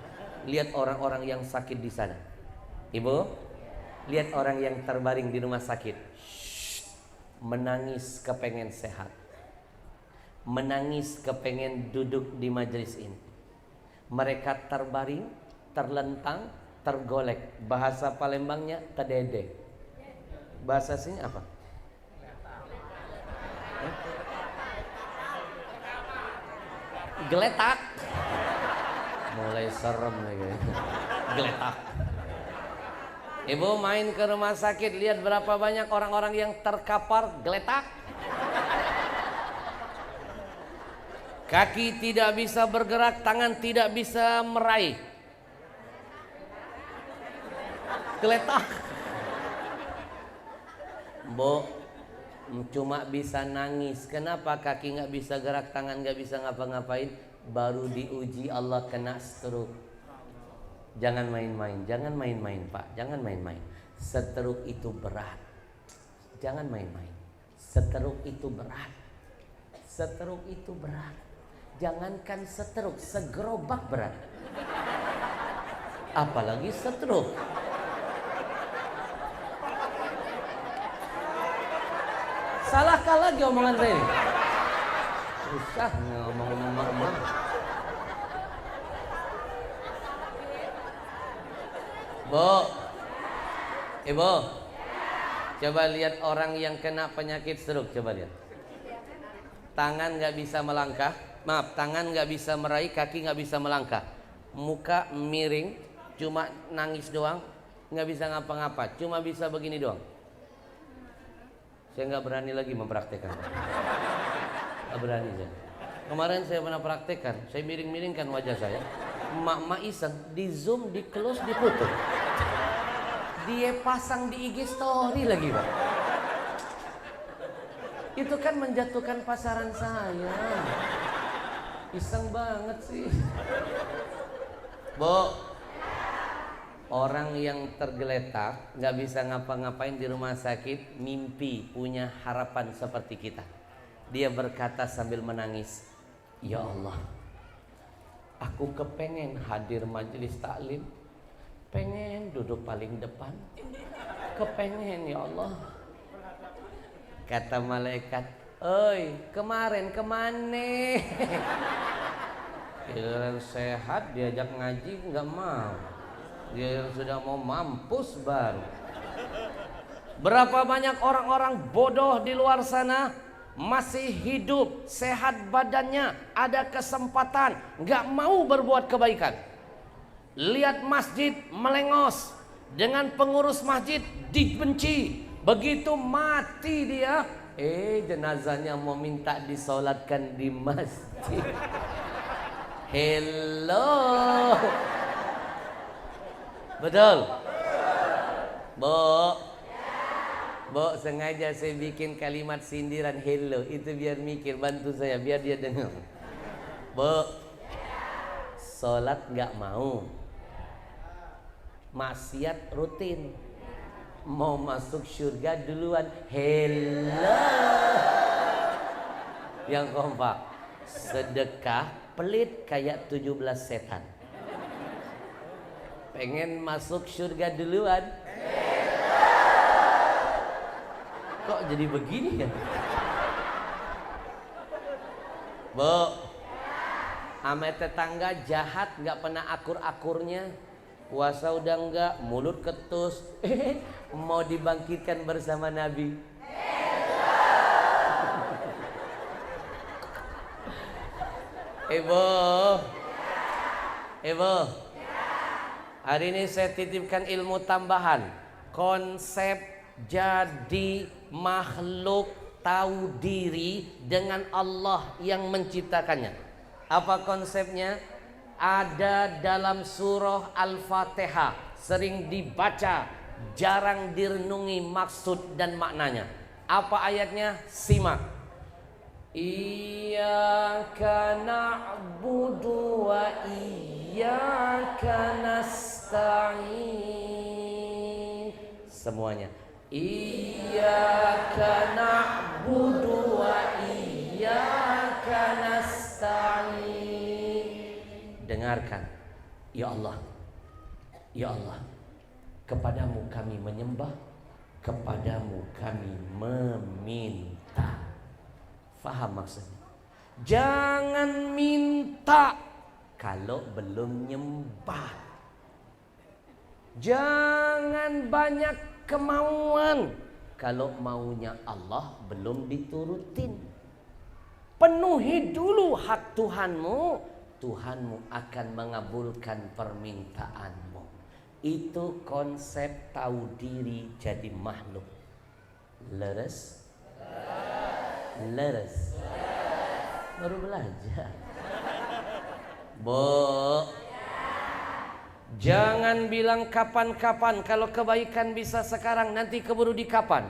lihat orang-orang yang sakit di sana. Ibu, lihat orang yang terbaring di rumah sakit. Menangis kepengen sehat, menangis kepengen duduk di majelis ini. Mereka terbaring, terlentang, tergolek. Bahasa Palembangnya tedede. Bahasa sini apa? Geletak. Mulai serem nih. Geletak. Ibu main ke rumah sakit, lihat berapa banyak orang-orang yang terkapar geletak. Kaki tidak bisa bergerak, tangan tidak bisa meraih. Geletak. Bu, cuma bisa nangis. Kenapa kaki nggak bisa gerak, tangan nggak bisa ngapa-ngapain? Baru diuji Allah kena stroke. Jangan main-main, jangan main-main Pak, jangan main-main. Stroke itu berat. Jangan main-main. Stroke itu berat. Setruk itu berat. Jangankan setruk, segerobak berat. Apalagi setruk. Salahkah lagi omongan saya ini? Susah ngomong emak-emak. Bu, Ibu, coba lihat orang yang kena penyakit stroke, coba lihat. Tangan nggak bisa melangkah, tangan nggak bisa meraih, kaki nggak bisa melangkah, muka miring, cuma nangis doang, nggak bisa ngapa-ngapa, cuma bisa begini doang. Saya nggak berani lagi mempraktekkan. Nggak berani saya. Kemarin saya pernah praktekkan, saya miring-miringkan wajah saya. Emak-emak iseng, di zoom, di close, diputus. Dia pasang di IG story lagi, Pak. Itu kan menjatuhkan pasaran saya. Iseng banget sih. Bu, orang yang tergeletak, nggak bisa ngapa-ngapain di rumah sakit, mimpi punya harapan seperti kita. Dia berkata sambil menangis, ya Allah, aku kepengen hadir majelis taklim, pengen duduk paling depan, kepengen ya Allah. Kata malaikat, oi kemarin kemana? Giliran sehat diajak ngaji nggak mau, dia sudah mau mampus baru. Berapa banyak orang-orang bodoh di luar sana masih hidup, sehat badannya, ada kesempatan, nggak mau berbuat kebaikan. Lihat masjid melengos, dengan pengurus masjid dibenci. Begitu mati dia, jenazahnya mau minta disolatkan di masjid. Hello, betul, Bu, sengaja saya bikin kalimat sindiran hello, itu biar mikir, bantu saya biar dia dengar. Bu, sholat nggak mau, maksiat rutin, mau masuk surga duluan. Hello, yang kompak, sedekah pelit kayak 17 setan, pengen masuk surga duluan. Kok jadi begini ya? Bu, ame tetangga jahat nggak pernah akur-akurnya, puasa udah nggak, mulut ketus, mau dibangkitkan bersama Nabi. Ibu, hari ini saya titipkan ilmu tambahan, konsep jadi makhluk tahu diri dengan Allah yang menciptakannya. Apa konsepnya? Ada dalam surah Al-Fatihah, sering dibaca, jarang direnungi maksud dan maknanya. Apa ayatnya? Simak. Iyyaka na'budu wa iyyaka nasta'in. Semuanya. Iyyaka na'budu wa iyyaka nasta'in. Dengarkan, ya Allah, ya Allah, kepadamu kami menyembah, kepadamu kami meminta. Faham maksudnya? Jangan minta kalau belum nyembah. Jangan banyak kemauan kalau maunya Allah belum diturutin. Penuhi dulu hak Tuhanmu, Tuhanmu akan mengabulkan permintaanmu. Itu konsep tahu diri jadi makhluk. Leres? Leres? Baru belajar. Bu, jangan bilang kapan-kapan. Kalau kebaikan bisa sekarang, nanti keburu di kapan.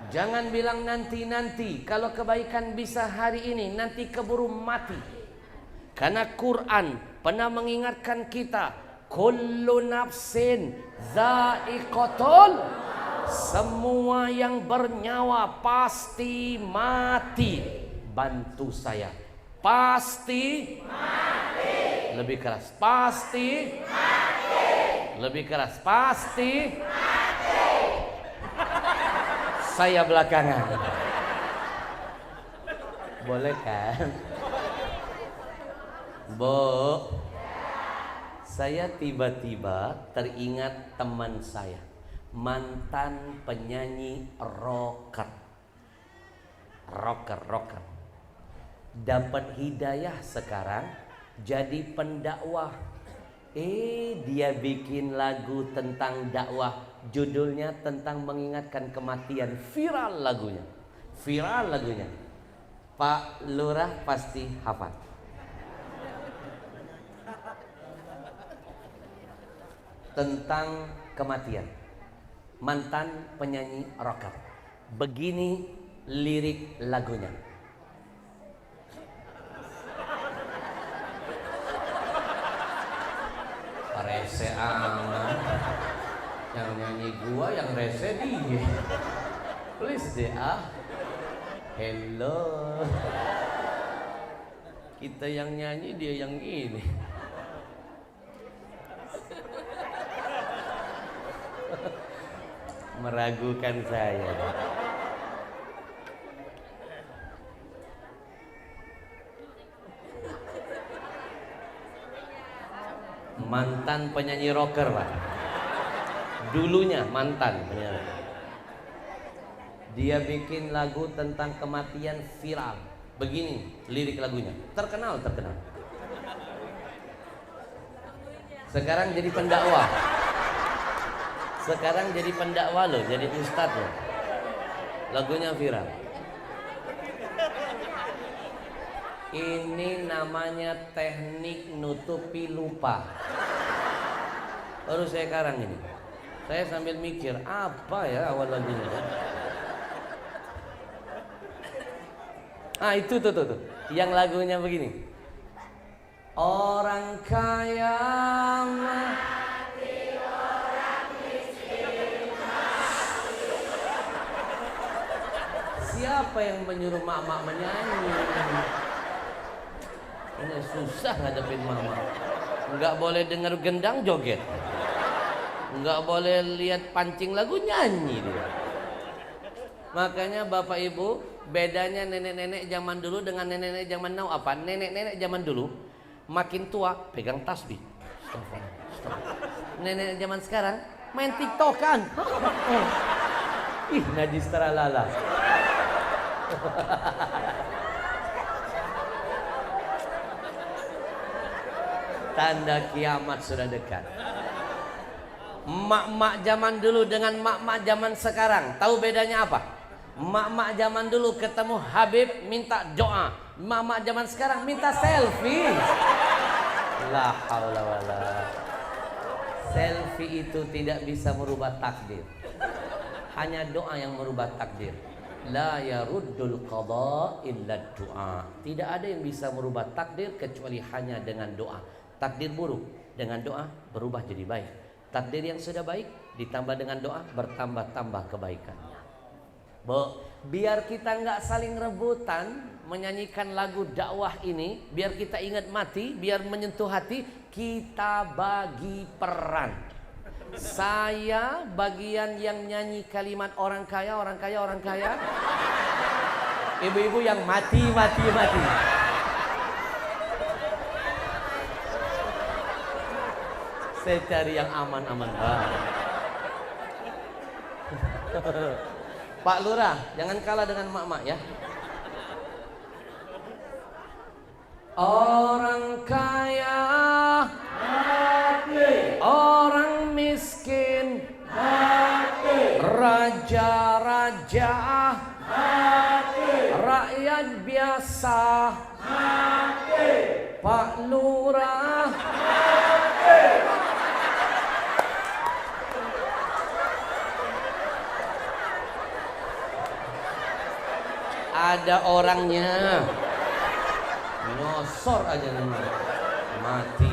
Jangan bilang nanti-nanti. Kalau kebaikan bisa hari ini, nanti keburu mati. Karena Quran pernah mengingatkan kita, kullu nafsin dha'iqatul, semua yang bernyawa pasti mati. bantu saya. Pasti mati. Lebih keras. Pasti mati. Lebih keras. Pasti mati. Saya belakangan. Boleh kan? Bu, saya tiba-tiba teringat teman saya, mantan penyanyi rocker. Dapat hidayah sekarang jadi pendakwah. Dia bikin lagu tentang dakwah, judulnya tentang mengingatkan kematian. Viral lagunya. Pak Lurah pasti hafal. Tentang kematian. Mantan penyanyi rocker. Begini lirik lagunya. Rese amat. Yang nyanyi gua, yang rese dia. Please deh Hello. Kita yang nyanyi, dia yang ini. Meragukan saya. Mantan penyanyi rocker, Pak. Dulunya mantan penyanyi. Dia bikin lagu tentang kematian viral. Begini lirik lagunya. Terkenal. Sekarang jadi pendakwah. Loh, jadi ustadz loh. Lagunya viral. Ini namanya teknik nutupi lupa. Baru saya karang ini. Saya sambil mikir, apa ya awal lagunya? Itu tuh. Yang lagunya begini. Orang kaya mati, orang miskin mati. Siapa yang menyuruh mak-mak menyanyi? Ini susah ngadepin mama. Enggak boleh denger gendang joget. Enggak boleh lihat pancing lagu nyanyi dia. Makanya Bapak Ibu, bedanya nenek-nenek zaman dulu dengan nenek-nenek zaman now apa? Nenek-nenek zaman dulu makin tua pegang tasbih. Nenek zaman sekarang main TikTokan. Ih, najis teralala. Tanda kiamat sudah dekat. Mak-mak zaman dulu dengan mak-mak zaman sekarang, tahu bedanya apa? Mak-mak zaman dulu ketemu Habib minta doa. Mak-mak zaman sekarang minta selfie. La haula wala. Selfie itu tidak bisa merubah takdir. Hanya doa yang merubah takdir. La yaruddul qada illa doa. Tidak ada yang bisa merubah takdir kecuali hanya dengan doa. Takdir buruk dengan doa berubah jadi baik. Takdir yang sudah baik ditambah dengan doa bertambah-tambah kebaikannya. Biar kita nggak saling rebutan menyanyikan lagu dakwah ini, biar kita ingat mati, biar menyentuh hati, kita bagi peran. Saya bagian yang nyanyi kalimat orang kaya. Ibu-ibu yang mati. Saya cari yang aman-aman. Pak Lurah, jangan kalah dengan mak-mak ya. Orang kaya mati, orang miskin mati, raja-raja mati, rakyat biasa mati, Pak Lurah mati. Ada orangnya, nyosor aja namanya. Mati.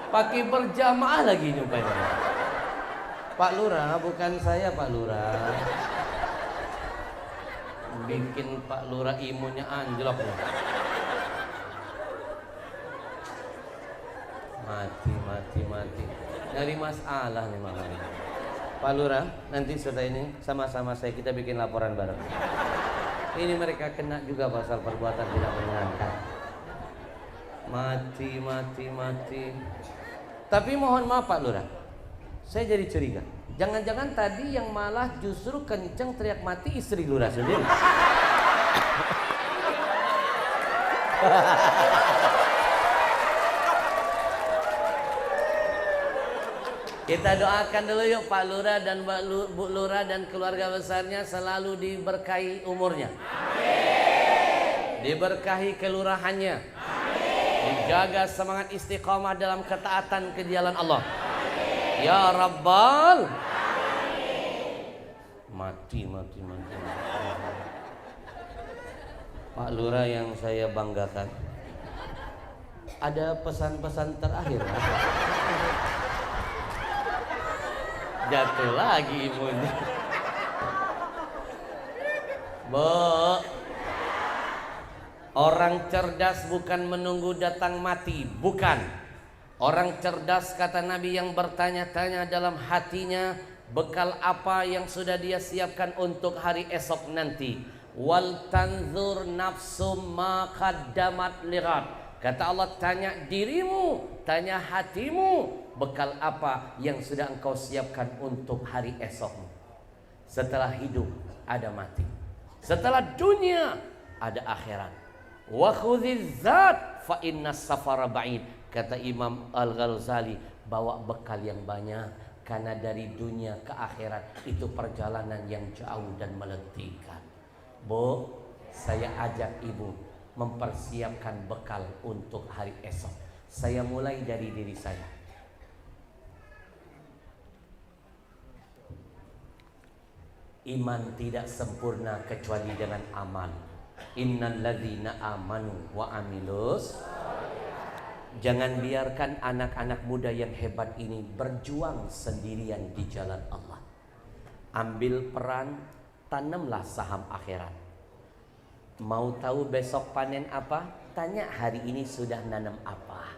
Pakai berjamaah lagi nyumpainya. Pak Lurah, bukan saya Pak Lurah. Bikin Pak Lurah imunnya anjlok nih. Mati. Nyari masalah nih makanya. Pak Lurah, nanti setelah ini sama-sama kita bikin laporan bareng. Ini mereka kena juga pasal perbuatan tidak menyenangkan. Mati. Tapi mohon maaf Pak Lurah, saya jadi curiga. Jangan-jangan tadi yang malah justru kenceng teriak mati istri Lurah sendiri. Kita doakan dulu yuk Pak Lurah dan Bu Lurah dan keluarga besarnya selalu diberkahi umurnya. Amin. Diberkahi kelurahannya. Amin. Dijaga semangat istiqomah dalam ketaatan ke jalan Allah. Amin. Ya Rabbal. Amin. Mati. Pak Lurah yang saya banggakan. Ada pesan-pesan terakhir. Jatuh lagi imunnya. Bu, orang cerdas bukan menunggu datang mati, bukan. Orang cerdas kata Nabi yang bertanya-tanya dalam hatinya bekal apa yang sudah dia siapkan untuk hari esok nanti. Wal tanzur nafsum ma qaddamat lighad. Kata Allah, tanya dirimu, tanya hatimu, bekal apa yang sudah engkau siapkan untuk hari esokmu. Setelah hidup ada mati, setelah dunia ada akhirat. Wa khudziz zat fa innas safara ba'id. Kata Imam Al-Ghazali, bawa bekal yang banyak karena dari dunia ke akhirat itu perjalanan yang jauh dan meletihkan. Bu, saya ajak ibu mempersiapkan bekal untuk hari esok. Saya mulai dari diri saya. Iman tidak sempurna kecuali dengan amal. Innal ladzina amanu wa amilus. Jangan biarkan anak-anak muda yang hebat ini berjuang sendirian di jalan Allah. Ambil peran, tanamlah saham akhirat. Mau tahu besok panen apa? Tanya hari ini sudah nanam apa.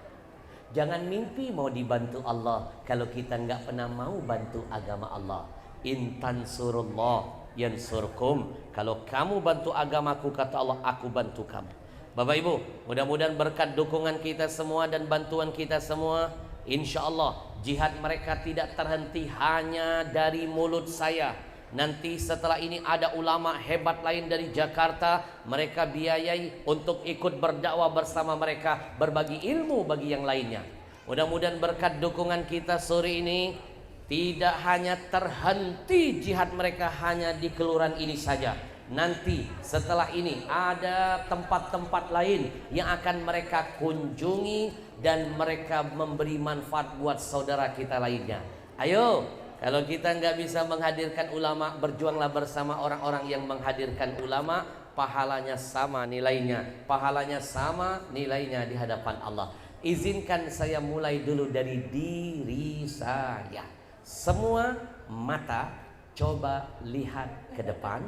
Jangan mimpi mau dibantu Allah kalau kita nggak pernah mau bantu agama Allah. In tansurullah yansurkum. Kalau kamu bantu agamaku, kata Allah, aku bantu kamu. Bapak Ibu, mudah-mudahan berkat dukungan kita semua dan bantuan kita semua, insya Allah jihad mereka tidak terhenti hanya dari mulut saya. Nanti setelah ini ada ulama hebat lain dari Jakarta, mereka biayai untuk ikut berdakwah bersama mereka, berbagi ilmu bagi yang lainnya. Mudah-mudahan berkat dukungan kita sore ini tidak hanya terhenti jihad mereka hanya di kelurahan ini saja. Nanti setelah ini ada tempat-tempat lain yang akan mereka kunjungi dan mereka memberi manfaat buat saudara kita lainnya. Ayo, kalau kita nggak bisa menghadirkan ulama, berjuanglah bersama orang-orang yang menghadirkan ulama. Pahalanya sama nilainya, pahalanya sama nilainya di hadapan Allah. Izinkan saya mulai dulu dari diri saya. Semua mata coba lihat ke depan.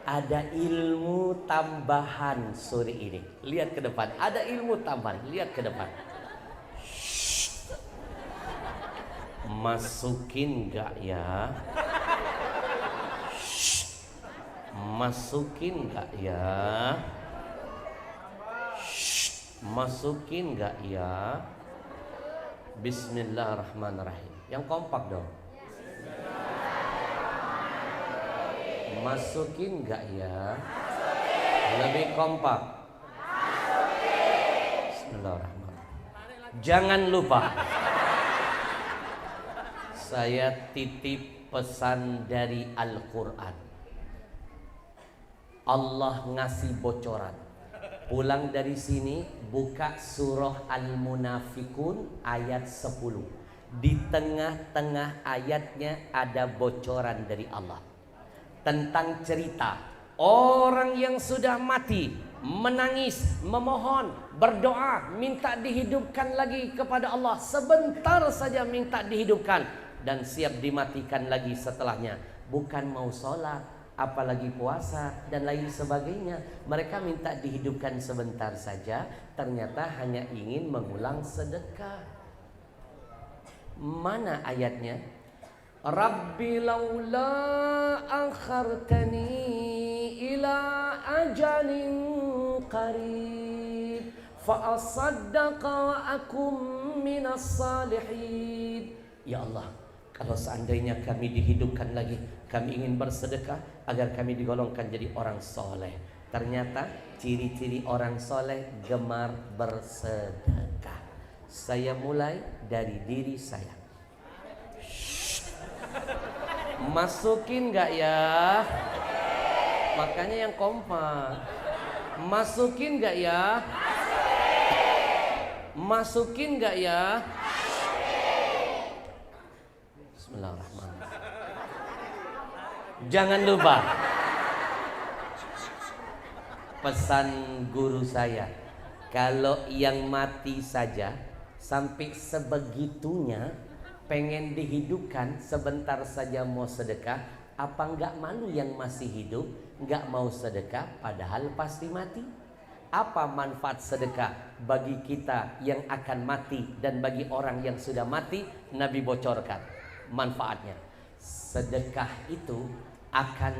Ada ilmu tambahan sore ini. Lihat ke depan, ada ilmu tambahan. Lihat ke depan. Masukin gak ya? Masukin gak ya? Masukin gak ya? Bismillahirrahmanirrahim. Yang kompak dong. Masukin gak ya? Lebih kompak. Bismillahirrahmanirrahim. Jangan lupa, saya titip pesan dari Al-Quran. Allah ngasih bocoran. Pulang dari sini, buka surah Al-Munafikun ayat 10. Di tengah-tengah ayatnya ada bocoran dari Allah tentang cerita orang yang sudah mati, menangis, memohon, berdoa, minta dihidupkan lagi kepada Allah. Sebentar saja minta dihidupkan dan siap dimatikan lagi setelahnya. Bukan mau sholat, apalagi puasa dan lain sebagainya. Mereka minta dihidupkan sebentar saja, ternyata hanya ingin mengulang sedekah. Mana ayatnya? Rabbi laula akhartani ila ajalin qarib fa asaddaqa wa akum minas salihin. Ya Allah, kalau seandainya kami dihidupkan lagi, kami ingin bersedekah agar kami digolongkan jadi orang soleh. Ternyata ciri-ciri orang soleh gemar bersedekah. Saya mulai dari diri saya. Masukin gak ya? Makanya yang kompak. Masukin gak ya? Masukin gak ya? Bismillahirrahmanirrahim. Jangan lupa pesan guru saya, kalau yang mati saja sampai sebegitunya pengen dihidupkan sebentar saja mau sedekah, apa enggak malu yang masih hidup enggak mau sedekah padahal pasti mati? Apa manfaat sedekah bagi kita yang akan mati dan bagi orang yang sudah mati? Nabi bocorkan manfaatnya. Sedekah itu akan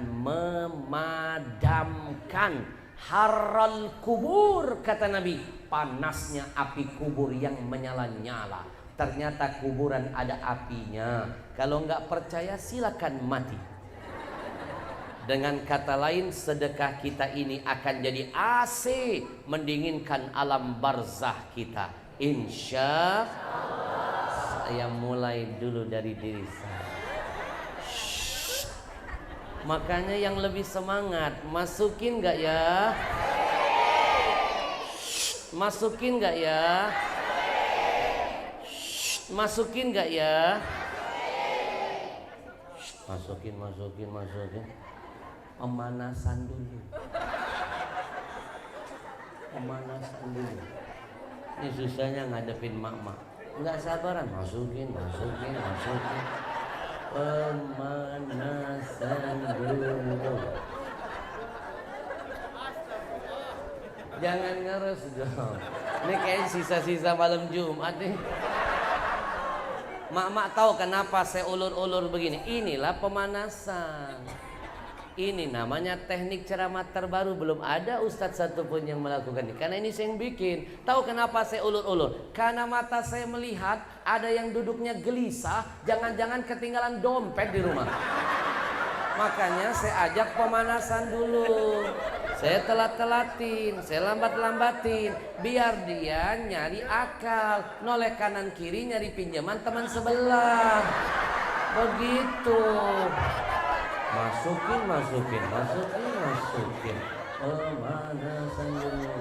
memadamkan harral kubur, kata Nabi, panasnya api kubur yang menyala-nyala. Ternyata kuburan ada apinya. Kalau nggak percaya silakan mati. Dengan kata lain, sedekah kita ini akan jadi AC mendinginkan alam barzah kita. Insya Allah. Saya mulai dulu dari diri saya. Makanya yang lebih semangat, masukin nggak ya? Masukin nggak ya? Masukin gak ya? Masukin. Pemanasan dulu. Ini susahnya ngadepin mak-mak. Nggak sabaran. Masukin. Pemanasan dulu. Jangan ngeres dong. Ini kayak sisa-sisa malam Jumat nih. Mak-mak tahu kenapa saya ulur-ulur begini? Inilah pemanasan. Ini namanya teknik ceramah terbaru. Belum ada ustadz satupun yang melakukan ini. Karena ini saya yang bikin. Tahu kenapa saya ulur-ulur? Karena mata saya melihat ada yang duduknya gelisah. Jangan-jangan ketinggalan dompet di rumah. Makanya saya ajak pemanasan dulu. Saya telat-telatin, saya lambat-lambatin, biar dia nyari akal, noleh kanan kiri nyari pinjaman teman sebelah. Begitu. Masukin. Pemanasan dulu.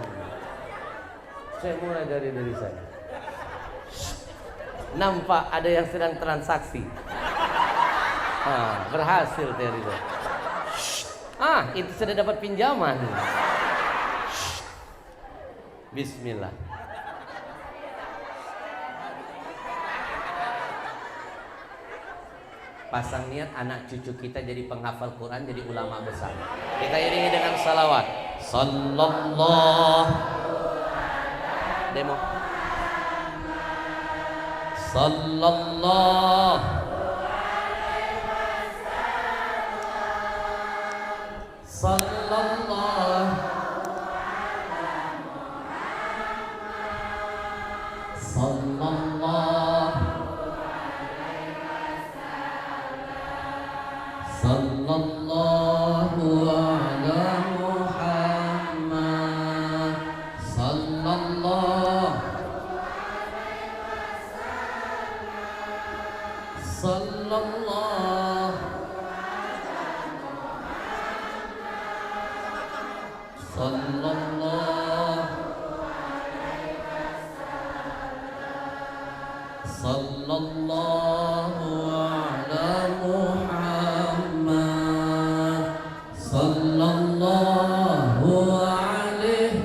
Saya mulai dari diri saya. Nampak ada yang sedang transaksi. Berhasil teori saya. Itu sudah dapat pinjaman. Bismillah. Pasang niat anak cucu kita jadi penghafal Quran, jadi ulama besar. Kita iringi dengan salawat. Sallallahu. Demo. Sallallahu. Sallallahu. Sallallahu ala Muhammad. Sallallahu. Sallallahu. Sallallahu. Sallallahu ala Muhammad. Sallallahu alaihi.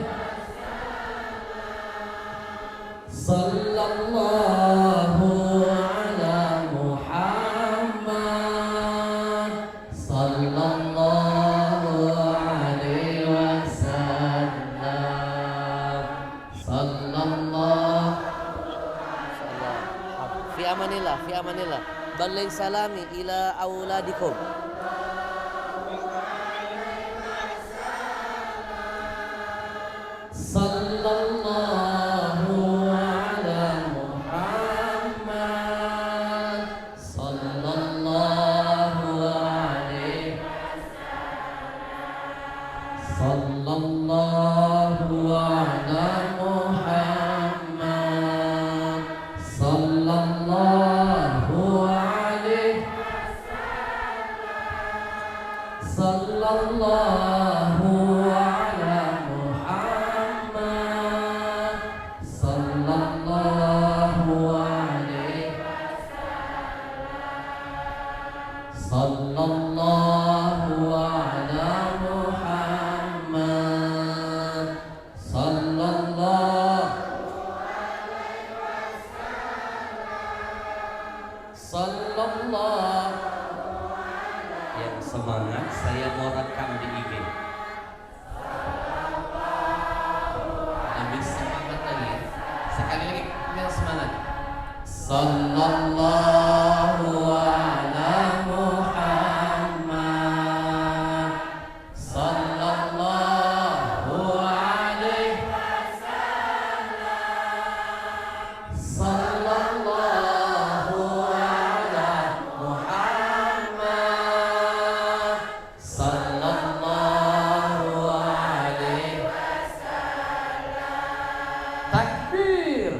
Sallallahu ala Muhammad. Sallallahu Bismillah. Balligh salami ila auladikum. Sallallahu ala Muhammad. Sallallahu alaihi Sallallahu ala Muhammad. Sallallahu alaihi Sallallahu ala Muhammad. Sallallahu alaihi Sallallahu ala Muhammad. Sallallahu. Yang semangat saya mau rekam di IG. Lebih semangat lagi. Sekali lagi yang semangat. Sallallahu ala Muhammad. Sallallahu alaihi Sallallahu ala Muhammad. Sallallahu alaihi Takbir.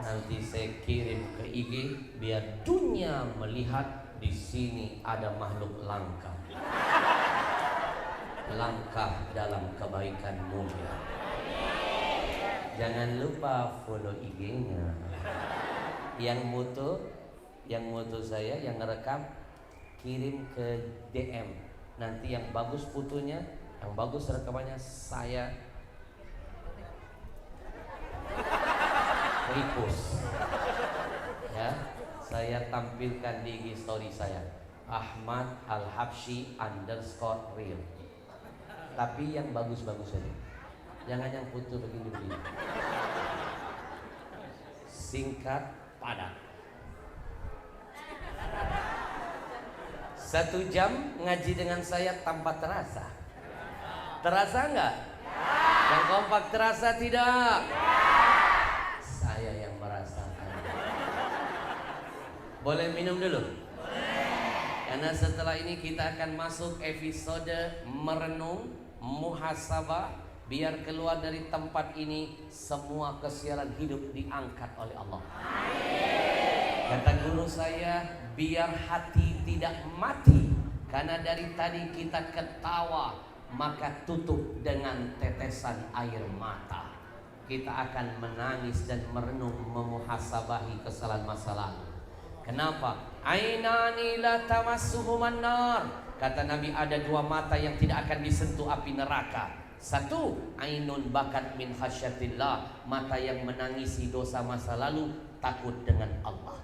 Nanti saya kirim ke IG biar dunia melihat di sini ada makhluk langka. Langkah dalam kebaikan mulia. Jangan lupa follow IG-nya. Yang moto saya, yang ngerekam, kirim ke DM. Nanti yang bagus fotonya, yang bagus rekamannya saya repost. Ya, saya tampilkan di IG story saya. Ahmad Al-Habsyi _real. Tapi yang bagus-bagus aja. Jangan yang foto begini-begini. Singkat, padat. 1 jam ngaji dengan saya tanpa terasa. Terasa enggak? Yang kompak terasa tidak? Saya yang merasakan. Boleh minum dulu? Karena setelah ini kita akan masuk episode merenung, muhasabah, biar keluar dari tempat ini semua kesialan hidup diangkat oleh Allah. Kata guru saya, biar hati tidak mati, karena dari tadi kita ketawa, maka tutup dengan tetesan air mata. Kita akan menangis dan merenung, memuhasabahi kesalahan masa lalu. Kenapa? Ainani la tamassuhuman nar. Kata Nabi, ada 2 mata yang tidak akan disentuh api neraka. 1, ainun bakat min khasyatillah, mata yang menangisi dosa masa lalu, takut dengan Allah.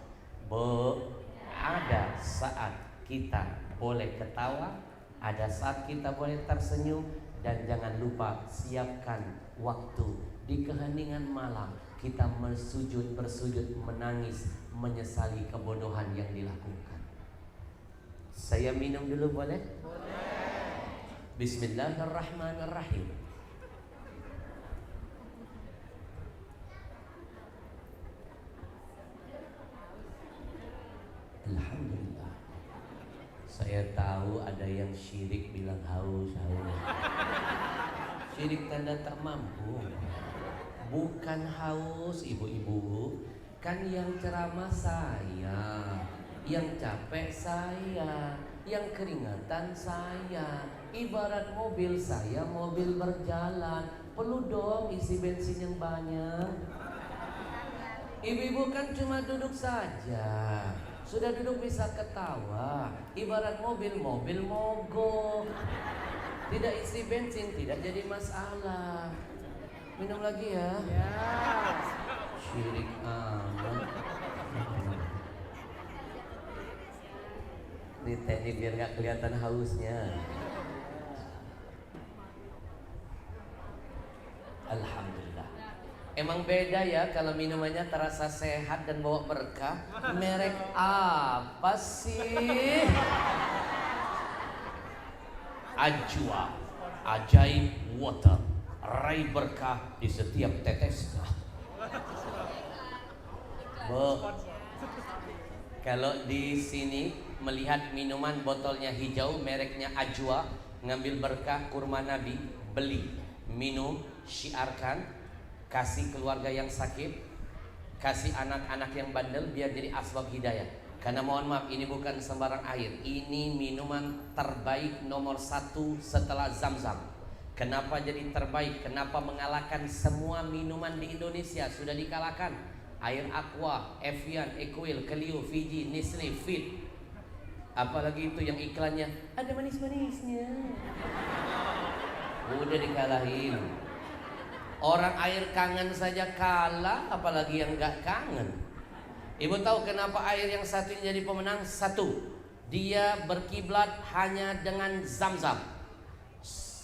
Ada saat kita boleh ketawa, ada saat kita boleh tersenyum, dan jangan lupa siapkan waktu di keheningan malam kita bersujud, menangis, menyesali kebodohan yang dilakukan. Saya minum dulu boleh? Bismillahirrahmanirrahim. Alhamdulillah. Saya tahu ada yang syirik bilang haus. Syirik tanda tak mampu. Bukan haus ibu-ibu, kan yang ceramah saya, yang capek saya, yang keringatan saya. Ibarat mobil saya, mobil berjalan, perlu dong isi bensin yang banyak. Ibu-ibu kan cuma duduk saja, sudah duduk bisa ketawa. Ibarat mobil mogok, tidak isi bensin tidak jadi masalah. Minum lagi ya. Syirik amat. Ini teknik biar gak kelihatan hausnya. Alhamdulillah. Emang Emang beda ya kalau minumannya terasa sehat dan bawa berkah. Merek apa sih? Ajwa, ajaib water, raih berkah di setiap tetesnya. Kalau di sini melihat minuman botolnya hijau, mereknya Ajwa, ngambil berkah kurma Nabi, beli, minum, syiarkan, kasih keluarga yang sakit, kasih anak-anak yang bandel biar jadi asbab hidayah. Karena mohon maaf, ini bukan sembarang air, ini minuman terbaik nomor 1 setelah Zam-Zam. Kenapa jadi terbaik? Kenapa mengalahkan semua minuman di Indonesia? Sudah dikalahkan air Aqua, Evian, Equil, Clio, Fiji, Nestle, Fit. Apalagi itu yang iklannya ada manis-manisnya. Udah dikalahin. Orang air kangen saja kalah, apalagi yang gak kangen. Ibu tahu kenapa air yang satu ini jadi pemenang? Satu, dia berkiblat hanya dengan Zam-Zam.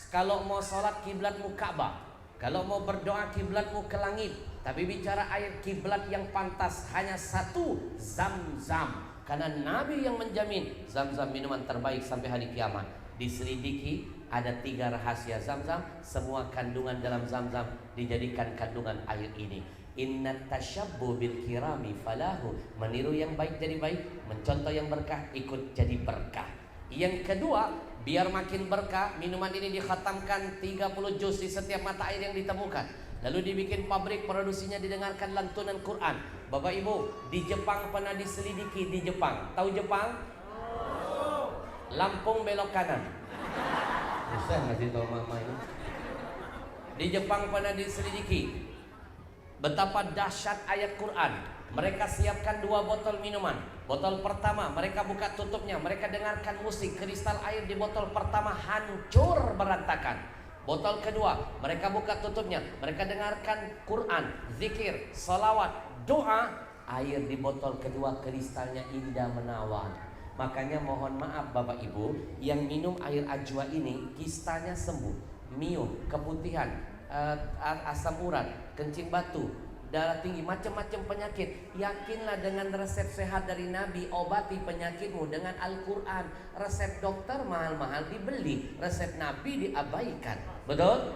Kalau mau sholat kiblatmu Ka'bah, kalau mau berdoa kiblatmu ke langit. Tapi bicara air kiblat yang pantas hanya satu, Zam-Zam. Karena Nabi yang menjamin Zam-Zam minuman terbaik sampai hari kiamat. Diselidiki ada 3 rahasia Zam-Zam. Semua kandungan dalam Zam-Zam dijadikan kandungan air ini. Inna tasyabbu bil kirami falahu. Meniru yang baik jadi baik, mencontoh yang berkah ikut jadi berkah. Yang kedua, biar makin berkah, minuman ini dikhatamkan 30 juz di setiap mata air yang ditemukan. Lalu dibikin pabrik, produksinya didengarkan lantunan Quran. Bapak Ibu, di Jepang pernah diselidiki. Di Jepang, tahu Jepang? Lampung belok kanan. Bisa ngasih tahu mama ini. Di Jepang pernah diselidiki betapa dahsyat ayat Quran. Mereka siapkan 2 botol minuman. Botol pertama mereka buka tutupnya, mereka dengarkan musik, kristal air di botol pertama hancur berantakan. Botol kedua mereka buka tutupnya, mereka dengarkan Quran, zikir, salawat, doa. Air di botol kedua kristalnya indah menawan. Makanya mohon maaf Bapak Ibu, yang minum air Ajwa ini kistanya sembuh, miom, keputihan, asam urat, kencing batu, darah tinggi, macam-macam penyakit. Yakinlah dengan resep sehat dari Nabi, obati penyakitmu dengan Al-Quran. Resep dokter mahal-mahal dibeli, resep Nabi diabaikan. Betul?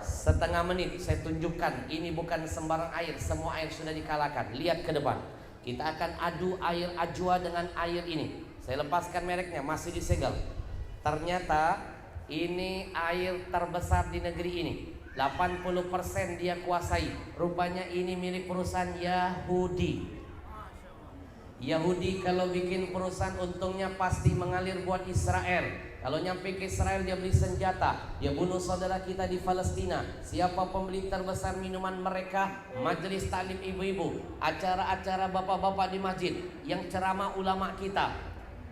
Setengah menit saya tunjukkan, ini bukan sembarang air, semua air sudah dikalahkan. Lihat ke depan, kita akan adu air Ajwa dengan air ini. Saya lepaskan mereknya, masih disegel. Ternyata ini air terbesar di negeri ini, 80% dia kuasai. Rupanya ini milik perusahaan Yahudi. Yahudi kalau bikin perusahaan untungnya pasti mengalir buat Israel. Kalau nyampe ke Israel dia beli senjata, dia bunuh saudara kita di Palestina. Siapa pembeli terbesar minuman mereka? Majelis taklim ibu-ibu, acara-acara bapak-bapak di masjid, yang ceramah ulama kita,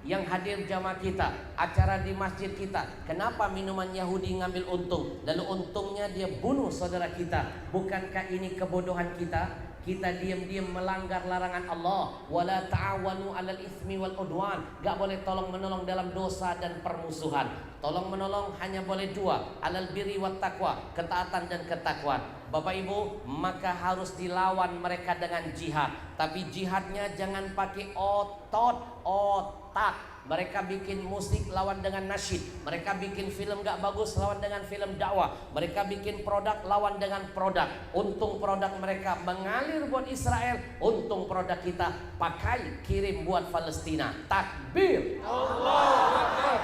yang hadir jamaah kita, acara di masjid kita. Kenapa minuman Yahudi ngambil untung? Lalu untungnya dia bunuh saudara kita. Bukankah ini kebodohan kita? Kita diam-diam melanggar larangan Allah. Wala ta'awanu 'alal itsmi wal udwan. Gak boleh tolong menolong dalam dosa dan permusuhan. Tolong menolong hanya boleh 2, alal birri wat taqwa, ketaatan dan ketakwaan. Bapak Ibu, maka harus dilawan mereka dengan jihad. Tapi jihadnya jangan pakai otak. Mereka bikin musik lawan dengan nasyid. Mereka bikin film gak bagus lawan dengan film dakwah. Mereka bikin produk lawan dengan produk. Untung produk mereka mengalir buat Israel, untung produk kita pakai kirim buat Palestina. Takbir. Allahu Akbar.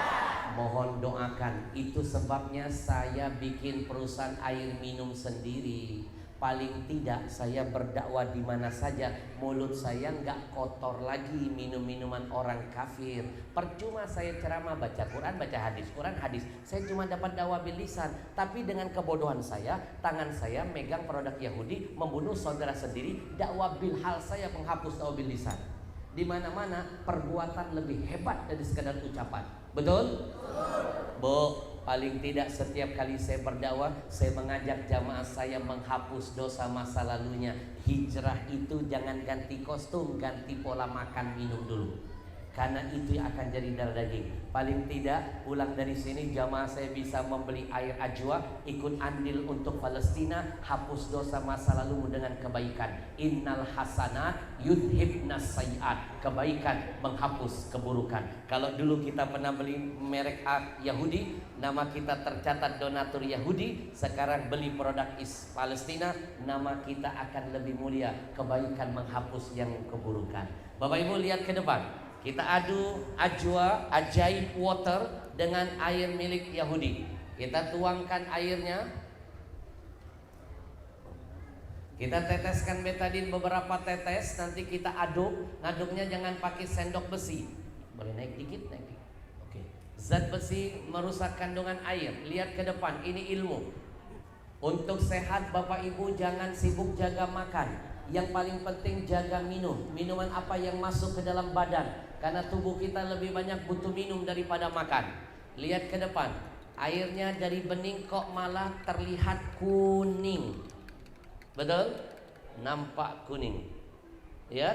Mohon doakan. Itu sebabnya saya bikin perusahaan air minum sendiri. Paling tidak saya berdakwah di mana saja, mulut saya nggak kotor lagi minum minuman orang kafir. Percuma saya ceramah baca Quran, baca hadis, Quran hadis. Saya cuma dapat dakwah bil lisan. Tapi dengan kebodohan saya, tangan saya megang produk Yahudi, membunuh saudara sendiri. Dakwah bil hal saya menghapus dakwah bil lisan. Di mana-mana perbuatan lebih hebat dari sekadar ucapan. Betul? Bu, paling tidak setiap kali saya berdakwah, saya mengajak jamaah saya menghapus dosa masa lalunya. Hijrah itu jangan ganti kostum, ganti pola makan minum dulu. karena itu yang akan jadi darah daging. Paling tidak pulang dari sini jamaah saya bisa membeli air ajwa, ikut andil untuk Palestina, hapus dosa masa lalu dengan kebaikan. Innal hasanat yudhibnas sayiat. Kebaikan menghapus keburukan. Kalau dulu kita pernah beli merek A Yahudi, nama kita tercatat donatur Yahudi, sekarang beli produk Palestina, nama kita akan lebih mulia. Kebaikan menghapus yang keburukan. Bapak Ibu lihat ke depan. Kita adu ajwa, ajaib water dengan air milik Yahudi. Kita tuangkan airnya. Kita teteskan betadin beberapa tetes. Nanti kita aduk. Ngaduknya jangan pakai sendok besi. Boleh naik dikit, naik dikit. Oke. Zat besi merusak kandungan air. Lihat ke depan, ini ilmu. Untuk sehat Bapak Ibu jangan sibuk jaga makan. Yang paling penting jaga minum. Minuman apa yang masuk ke dalam badan. Karena tubuh kita lebih banyak butuh minum daripada makan. Lihat ke depan. Airnya dari bening kok malah terlihat kuning. Betul? Nampak kuning. Ya.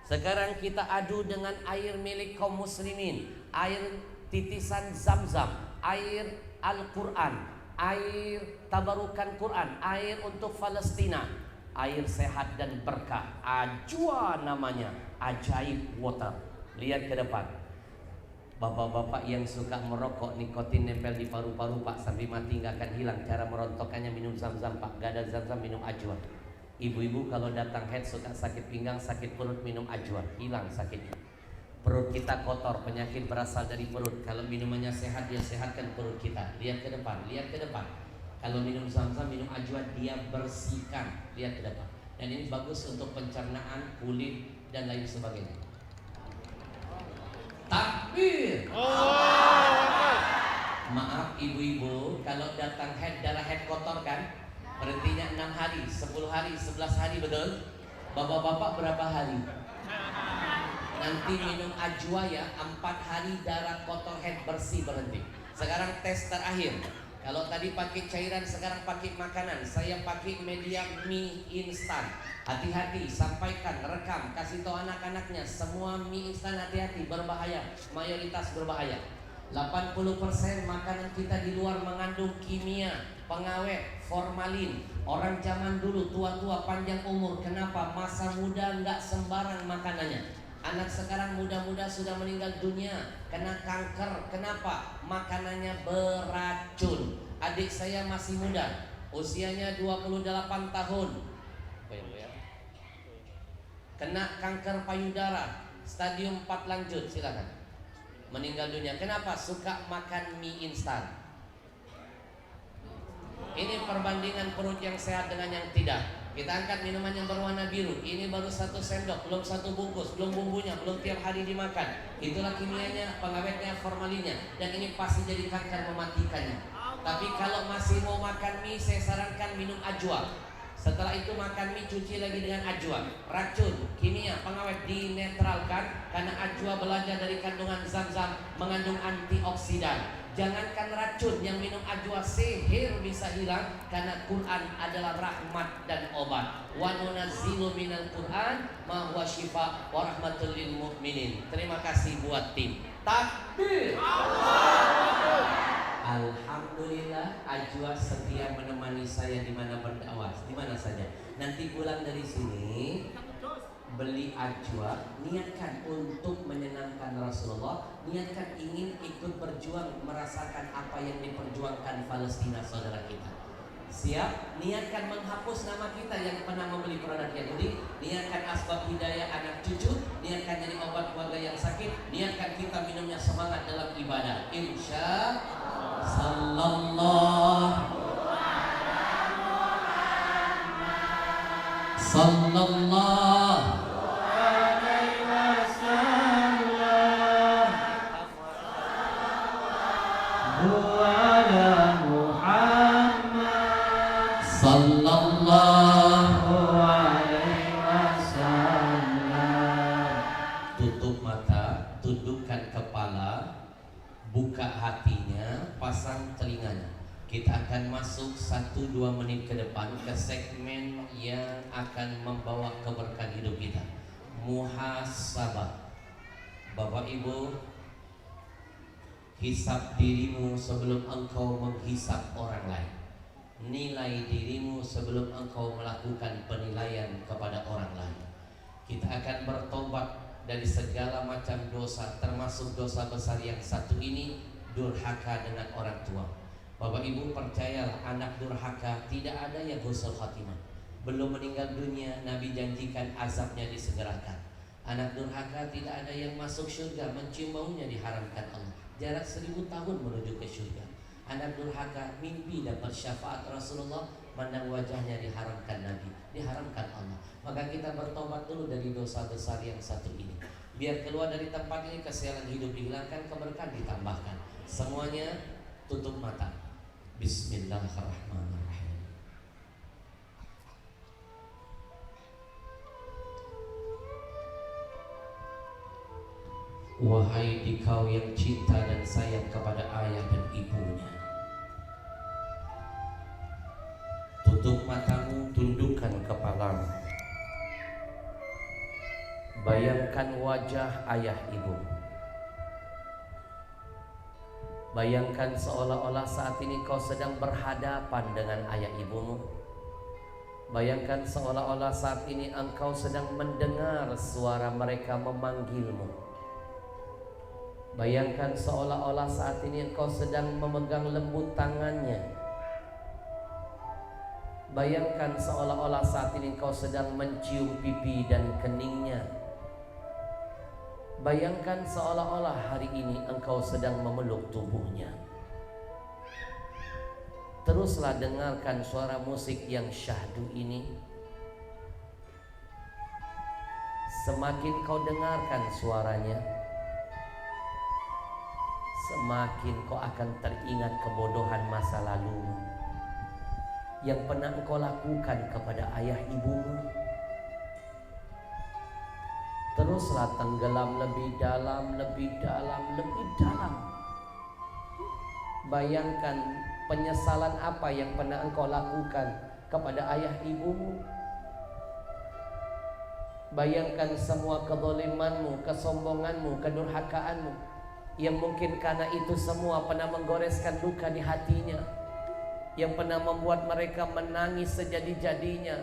Sekarang kita adu dengan air milik kaum muslimin. Air titisan Zam-Zam. Air Al-Quran. Air tabarukan Quran. Air untuk Palestina. Air sehat dan berkah. Ajwa namanya. Ajaib water. Lihat ke depan. Bapak-bapak yang suka merokok, nikotin nempel di paru-paru Pak, sampai mati nggak akan hilang. Cara merontokkannya minum Zam-Zam Pak. Gak ada Zam-Zam, minum ajwa. Ibu-ibu kalau datang head suka sakit pinggang, sakit perut, minum ajwa, hilang sakitnya. Perut kita kotor, penyakit berasal dari perut. Kalau minumannya sehat, dia sehatkan perut kita. Lihat ke depan, lihat ke depan. Kalau minum Zam-Zam, minum ajwa, dia bersihkan. Lihat ke depan. Dan ini bagus untuk pencernaan, kulit, dan lain sebagainya. Takbir. Maaf ibu-ibu, kalau datang head, darah head kotor kan, berhentinya 6 hari, 10 hari, 11 hari, betul? Bapak-bapak berapa hari? Nanti minum ajwa ya, 4 hari darah kotor head bersih berhenti. Sekarang tes terakhir. Kalau tadi pakai cairan, sekarang pakai makanan. Saya pakai media mie instan. Hati-hati, sampaikan, rekam, kasih tahu anak-anaknya. Semua mie instan hati-hati, berbahaya. Mayoritas berbahaya. 80% makanan kita di luar mengandung kimia, pengawet, formalin. Orang zaman dulu tua-tua panjang umur. Kenapa? Masa muda nggak sembarang makanannya. Anak sekarang muda-muda sudah meninggal dunia kena kanker. Kenapa? Makanannya beracun. Adik saya masih muda, usianya 28 tahun, kena kanker payudara stadium 4 lanjut, silakan, meninggal dunia. Kenapa? Suka makan mie instan. Ini perbandingan perut yang sehat dengan yang tidak. Kita angkat minuman yang berwarna biru. Ini baru 1 sendok, belum 1 bungkus, belum bumbunya, belum tiap hari dimakan. Itulah kimianya, pengawetnya, formalinnya. Dan ini pasti jadi kanker mematikannya. Tapi kalau masih mau makan mie, saya sarankan minum ajwa. Setelah itu makan mie, cuci lagi dengan ajwa. Racun, kimia, pengawet dinetralkan. Karena ajwa belajar dari kandungan Zam-Zam, mengandung antioksidan. Jangankan racun, yang minum ajwa sihir bisa hilang. Karena Quran adalah rahmat dan obat. Wa nunazzilu minal Quran ma huwa syifa wa rahmatul lil mu'minin. Terima kasih buat tim. Takbir. Alhamdulillah, ajwa setia menemani saya di mana berdakwah, di mana saja. Nanti pulang dari sini beli ajwa, niatkan untuk menyenangkan Rasulullah, niatkan ingin ikut berjuang merasakan apa yang diperjuangkan Palestina saudara kita. Siap? Niatkan menghapus nama kita yang pernah membeli produk Yahudi. Niatkan asbab hidayah anak cucu. Niatkan jadi obat keluarga yang sakit. Niatkan kita minumnya semangat dalam ibadah. Insya Sallallahu alaihi wasallam ala Muhammad sallallahu alaihi wasallam. Tutup mata, tundukkan kepala, buka hatinya, pasang telinganya. Kita akan masuk 1-2 menit ke depan ke segmen yang akan membawa keberkahan hidup kita. Muhasabah. Bapak Ibu, hisab dirimu sebelum engkau menghisab orang lain. Nilai dirimu sebelum engkau melakukan penilaian kepada orang lain. Kita akan bertobat dari segala macam dosa, termasuk dosa besar yang satu ini, durhaka dengan orang tua. Bapak Ibu percayalah, anak durhaka tidak ada yang husnul khatimah. Belum meninggal dunia, Nabi janjikan azabnya disegerakan. Anak durhaka tidak ada yang masuk surga, mencium baunya diharamkan Allah. Jarak 1000 tahun menuju ke surga. Anak durhaka mimpi dapat syafaat Rasulullah, pandang wajahnya diharamkan Nabi, diharamkan Allah. Maka kita bertobat dulu dari dosa besar yang satu ini. Biar keluar dari tempat ini kesialan hidup dihilangkan, keberkahan ditambahkan. Semuanya tutup mata. Bismillahirrahmanirrahim. Wahai dikau yang cinta dan sayang kepada ayah dan ibunya, tutup matamu, tundukkan kepalamu. Bayangkan wajah ayah ibu. Bayangkan seolah-olah saat ini kau sedang berhadapan dengan ayah ibumu. Bayangkan seolah-olah saat ini engkau sedang mendengar suara mereka memanggilmu. Bayangkan seolah-olah saat ini engkau sedang memegang lembut tangannya. Bayangkan seolah-olah saat ini engkau sedang mencium pipi dan keningnya. Bayangkan seolah-olah hari ini engkau sedang memeluk tubuhnya. Teruslah dengarkan suara musik yang syahdu ini. Semakin kau dengarkan suaranya, semakin kau akan teringat kebodohan masa lalu yang pernah engkau lakukan kepada ayah ibumu. Teruslah tenggelam lebih dalam, lebih dalam, lebih dalam. Bayangkan penyesalan apa yang pernah engkau lakukan kepada ayah ibumu. Bayangkan semua kezalimanmu, kesombonganmu, kedurhakaanmu, yang mungkin karena itu semua pernah menggoreskan luka di hatinya, yang pernah membuat mereka menangis sejadi-jadinya,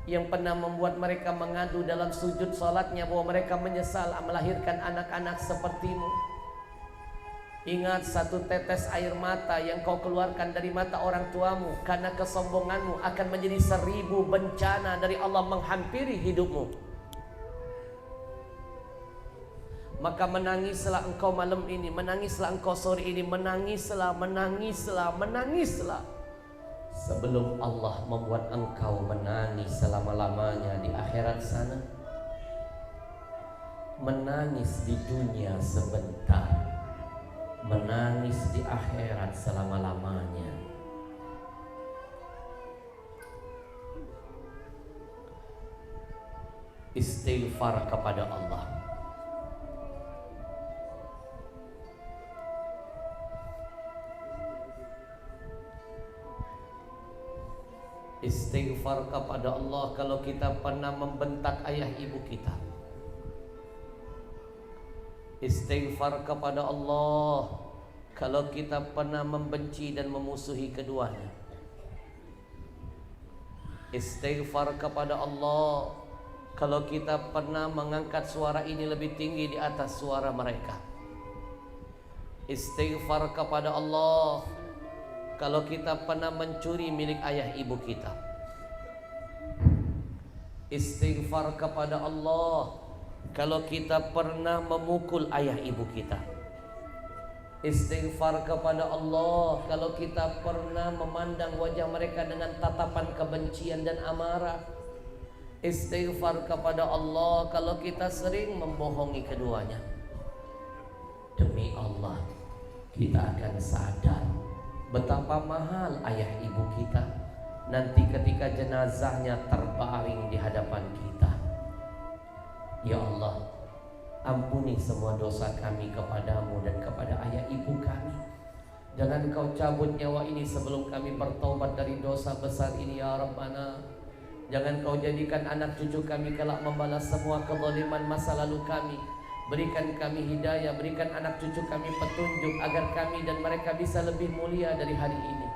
yang pernah membuat mereka mengadu dalam sujud salatnya bahwa mereka menyesal melahirkan anak-anak sepertimu. Ingat, satu tetes air mata yang kau keluarkan dari mata orang tuamu karena kesombonganmu akan menjadi 1000 bencana dari Allah menghampiri hidupmu. Maka menangislah engkau malam ini, menangislah engkau sore ini, menangislah, menangislah, menangislah, sebelum Allah membuat engkau menangis selama-lamanya di akhirat sana. Menangis di dunia sebentar, menangis di akhirat selama-lamanya. Istighfar kepada Allah. Istighfar kepada Allah kalau kita pernah membentak ayah ibu kita. Istighfar kepada Allah kalau kita pernah membenci dan memusuhi keduanya. Istighfar kepada Allah kalau kita pernah mengangkat suara ini lebih tinggi di atas suara mereka. Istighfar kepada Allah kalau kita pernah mencuri milik ayah ibu kita. Istighfar kepada Allah kalau kita pernah memukul ayah ibu kita. Istighfar kepada Allah kalau kita pernah memandang wajah mereka dengan tatapan kebencian dan amarah. Istighfar kepada Allah kalau kita sering membohongi keduanya. Demi Allah, kita akan sadar betapa mahal ayah ibu kita nanti ketika jenazahnya terbaring di hadapan kita. Ya Allah, ampuni semua dosa kami kepadamu dan kepada ayah ibu kami. Jangan kau cabut nyawa ini sebelum kami bertaubat dari dosa besar ini ya Rabbana. Jangan kau jadikan anak cucu kami kelak membalas semua kezaliman masa lalu kami. Berikan kami hidayah, berikan anak cucu kami petunjuk agar kami dan mereka bisa lebih mulia dari hari ini.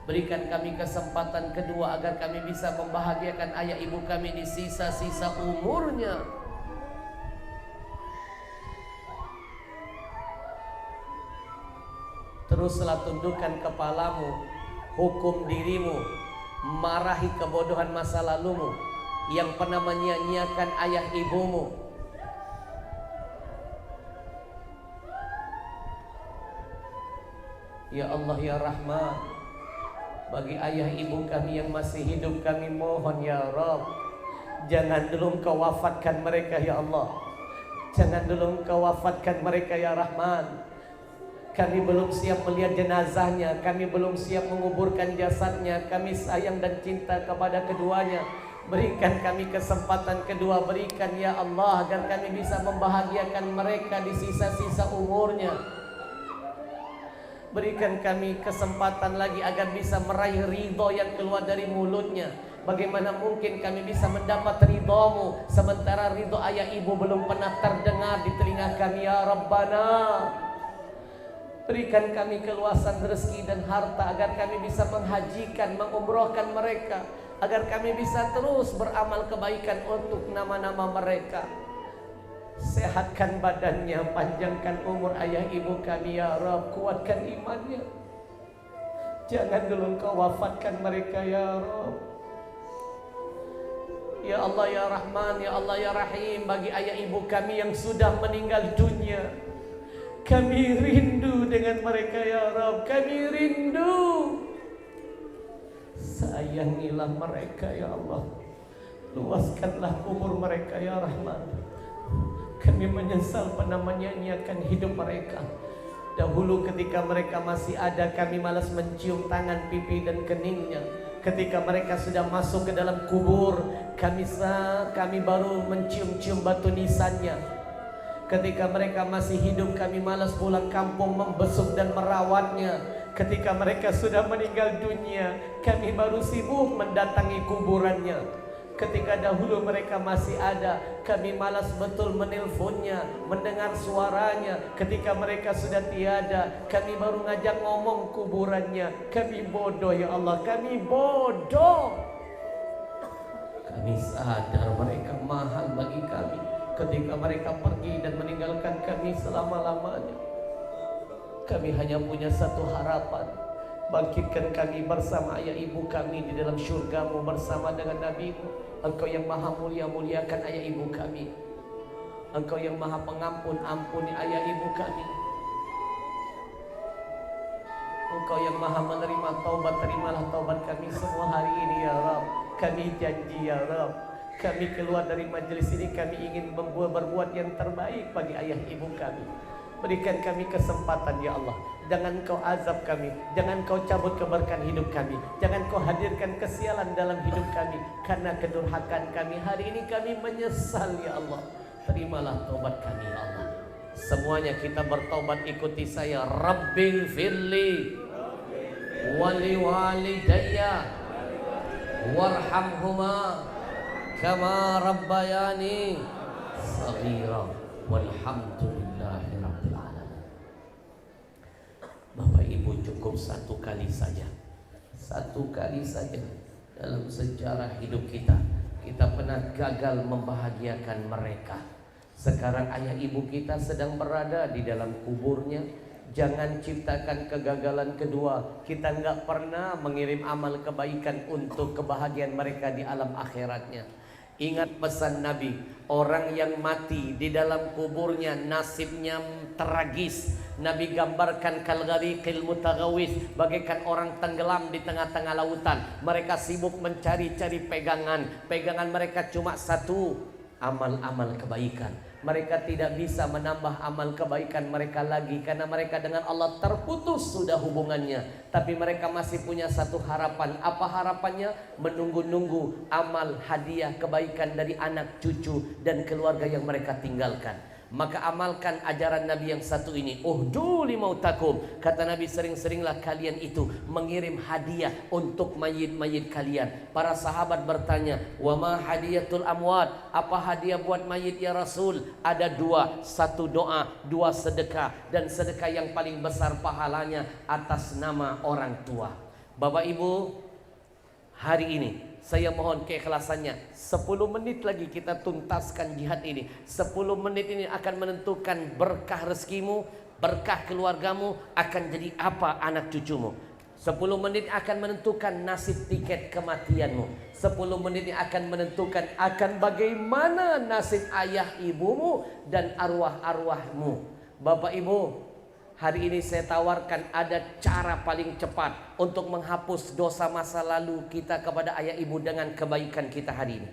Berikan kami kesempatan kedua agar kami bisa membahagiakan ayah ibu kami di sisa-sisa umurnya. Teruslah tundukkan kepalamu, hukum dirimu, marahi kebodohan masa lalumu yang pernah menyia-nyiakan ayah ibumu. Ya Allah ya Rahman, bagi ayah ibu kami yang masih hidup kami mohon ya Rabb, jangan dulu Engkau wafatkan mereka ya Allah. Jangan dulu Engkau wafatkan mereka ya Rahman. Kami belum siap melihat jenazahnya, kami belum siap menguburkan jasadnya. Kami sayang dan cinta kepada keduanya. Berikan kami kesempatan kedua, berikan ya Allah agar kami bisa membahagiakan mereka di sisa-sisa umurnya. Berikan kami kesempatan lagi agar bisa meraih ridho yang keluar dari mulutnya. Bagaimana mungkin kami bisa mendapat ridhomu sementara ridho ayah ibu belum pernah terdengar di telinga kami ya Rabbana. Berikan kami keluasan rezeki dan harta agar kami bisa menghajikan, mengumrohkan mereka, agar kami bisa terus beramal kebaikan untuk nama-nama mereka. Sehatkan badannya, panjangkan umur ayah ibu kami ya Rabb, kuatkan imannya. Jangan dulu Engkau wafatkan mereka ya Rabb. Ya Allah ya Rahman, ya Allah ya Rahim, bagi ayah ibu kami yang sudah meninggal dunia, kami rindu dengan mereka ya Rabb, kami rindu. Sayangilah mereka ya Allah, luaskanlah umur mereka ya Rahman. Kami menyesal pernah menyanyiakan hidup mereka. Dahulu ketika mereka masih ada, kami malas mencium tangan, pipi dan keningnya. Ketika mereka sudah masuk ke dalam kubur, kami baru mencium-cium batu nisannya. Ketika mereka masih hidup, kami malas pulang kampung membesuk dan merawatnya. Ketika mereka sudah meninggal dunia, kami baru sibuk mendatangi kuburannya. Ketika dahulu mereka masih ada, kami malas betul menelponnya, mendengar suaranya. Ketika mereka sudah tiada, kami baru ngajak ngomong kuburannya. Kami bodoh ya Allah, kami bodoh. Kami sadar mereka mahal bagi kami. Ketika mereka pergi dan meninggalkan kami selama-lamanya, kami hanya punya satu harapan: bangkitkan kami bersama ayah ibu kami di dalam syurgamu bersama dengan Nabi-Mu. Engkau yang maha mulia, muliakan ayah ibu kami. Engkau yang maha pengampun, ampuni ayah ibu kami. Engkau yang maha menerima taubat, terimalah taubat kami semua hari ini ya Rabb. Kami janji ya Rabb, kami keluar dari majelis ini, kami ingin berbuat yang terbaik bagi ayah ibu kami. Berikan kami kesempatan ya Allah. Jangan Kau azab kami, jangan Kau cabut keberkahan hidup kami, jangan Kau hadirkan kesialan dalam hidup kami karena kedurhakaan kami. Hari ini kami menyesal ya Allah. Terimalah taubat kami ya Allah. Semuanya kita bertaubat, ikuti saya. Rabbil firli wali walidayya warhamhuma kama rabbayani saghira walhamdulillahi rabbil alamin. Bapak Ibu, cukup satu kali saja dalam sejarah hidup kita pernah gagal membahagiakan mereka. Sekarang ayah ibu kita sedang berada di dalam kuburnya. Jangan ciptakan kegagalan kedua. Kita nggak pernah mengirim amal kebaikan untuk kebahagiaan mereka di alam akhiratnya. Ingat pesan Nabi, orang yang mati di dalam kuburnya nasibnya tragis. Nabi gambarkan kalghariqil mutaghawis, bagaikan orang tenggelam di tengah-tengah lautan. Mereka sibuk mencari-cari pegangan. Pegangan mereka cuma satu, amal-amal kebaikan. Mereka tidak bisa menambah amal kebaikan mereka lagi karena mereka dengan Allah terputus sudah hubungannya. Tapi mereka masih punya satu harapan. Apa harapannya? Menunggu-nunggu amal hadiah kebaikan dari anak cucu dan keluarga yang mereka tinggalkan. Maka amalkan ajaran Nabi yang satu ini. Uhdu limautakum. Kata Nabi, sering-seringlah kalian itu mengirim hadiah untuk mayit-mayit kalian. Para sahabat bertanya, wa ma hadiyatul amwat? Apa hadiah buat mayit ya Rasul? Ada dua, satu doa, dua sedekah. Dan sedekah yang paling besar pahalanya atas nama orang tua. Bapak Ibu, hari ini saya mohon keikhlasannya. 10 menit lagi kita tuntaskan jihad ini. 10 menit ini akan menentukan berkah rezekimu, berkah keluargamu, akan jadi apa anak cucumu. 10 menit akan menentukan nasib tiket kematianmu. 10 menit ini akan menentukan akan bagaimana nasib ayah ibumu dan arwah-arwahmu. Bapak Ibu, hari ini saya tawarkan ada cara paling cepat untuk menghapus dosa masa lalu kita kepada ayah ibu dengan kebaikan kita hari ini.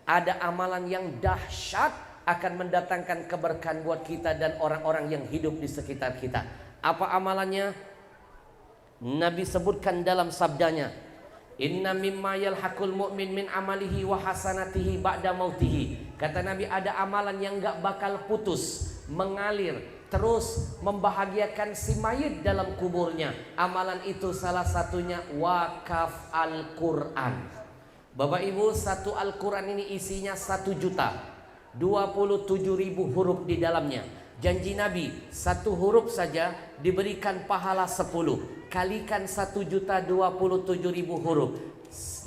Ada amalan yang dahsyat akan mendatangkan keberkahan buat kita dan orang-orang yang hidup di sekitar kita. Apa amalannya? Nabi sebutkan dalam sabdanya, inna mimma yalhaqul mu'min min amalihi wa hasanatihi ba'da mautihi. Kata Nabi, ada amalan yang gak bakal putus, mengalir, terus membahagiakan si mayit dalam kuburnya. Amalan itu salah satunya wakaf Al-Quran. Bapak Ibu, satu Al-Quran ini isinya 1.027.000 huruf di dalamnya. Janji Nabi, satu huruf saja diberikan pahala 10. Kalikan 1.027.000 huruf.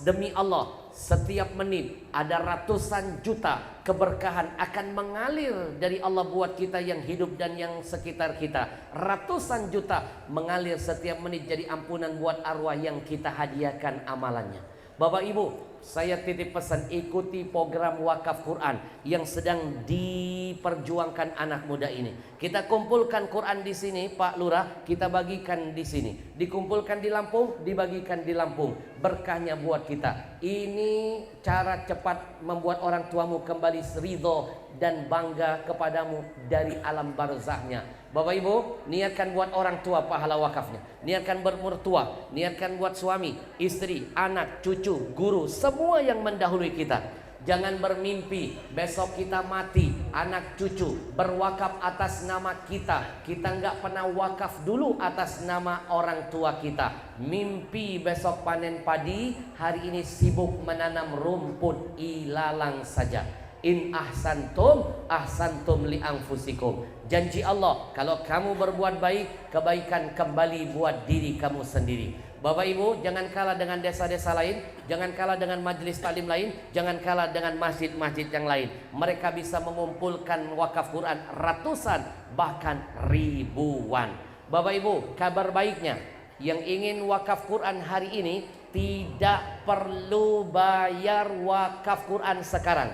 Demi Allah, setiap menit ada ratusan juta keberkahan akan mengalir dari Allah buat kita yang hidup dan yang sekitar kita. Ratusan juta mengalir setiap menit jadi ampunan buat arwah yang kita hadiahkan amalannya. Bapak Ibu, saya titip pesan, ikuti program wakaf Quran yang sedang diperjuangkan anak muda ini. Kita kumpulkan Quran di sini, Pak Lurah, kita bagikan di sini. Dikumpulkan di Lampung, dibagikan di Lampung. Berkahnya buat kita. Ini cara cepat membuat orang tuamu kembali ridho dan bangga kepadamu dari alam barzahnya. Bapak Ibu, niatkan buat orang tua pahala wakafnya. Niatkan buat mertua, niatkan buat suami, istri, anak, cucu, guru, semua yang mendahului kita. Jangan bermimpi besok kita mati, anak cucu berwakaf atas nama kita. Kita nggak pernah wakaf dulu atas nama orang tua kita. Mimpi besok panen padi, hari ini sibuk menanam rumput ilalang saja. In ahsantum ahsantum li anfusikum. Janji Allah, kalau kamu berbuat baik, kebaikan kembali buat diri kamu sendiri. Bapak Ibu, jangan kalah dengan desa-desa lain, jangan kalah dengan majelis taklim lain, jangan kalah dengan masjid-masjid yang lain. Mereka bisa mengumpulkan wakaf Quran ratusan bahkan ribuan. Bapak Ibu, kabar baiknya, yang ingin wakaf Quran hari ini tidak perlu bayar wakaf Quran sekarang.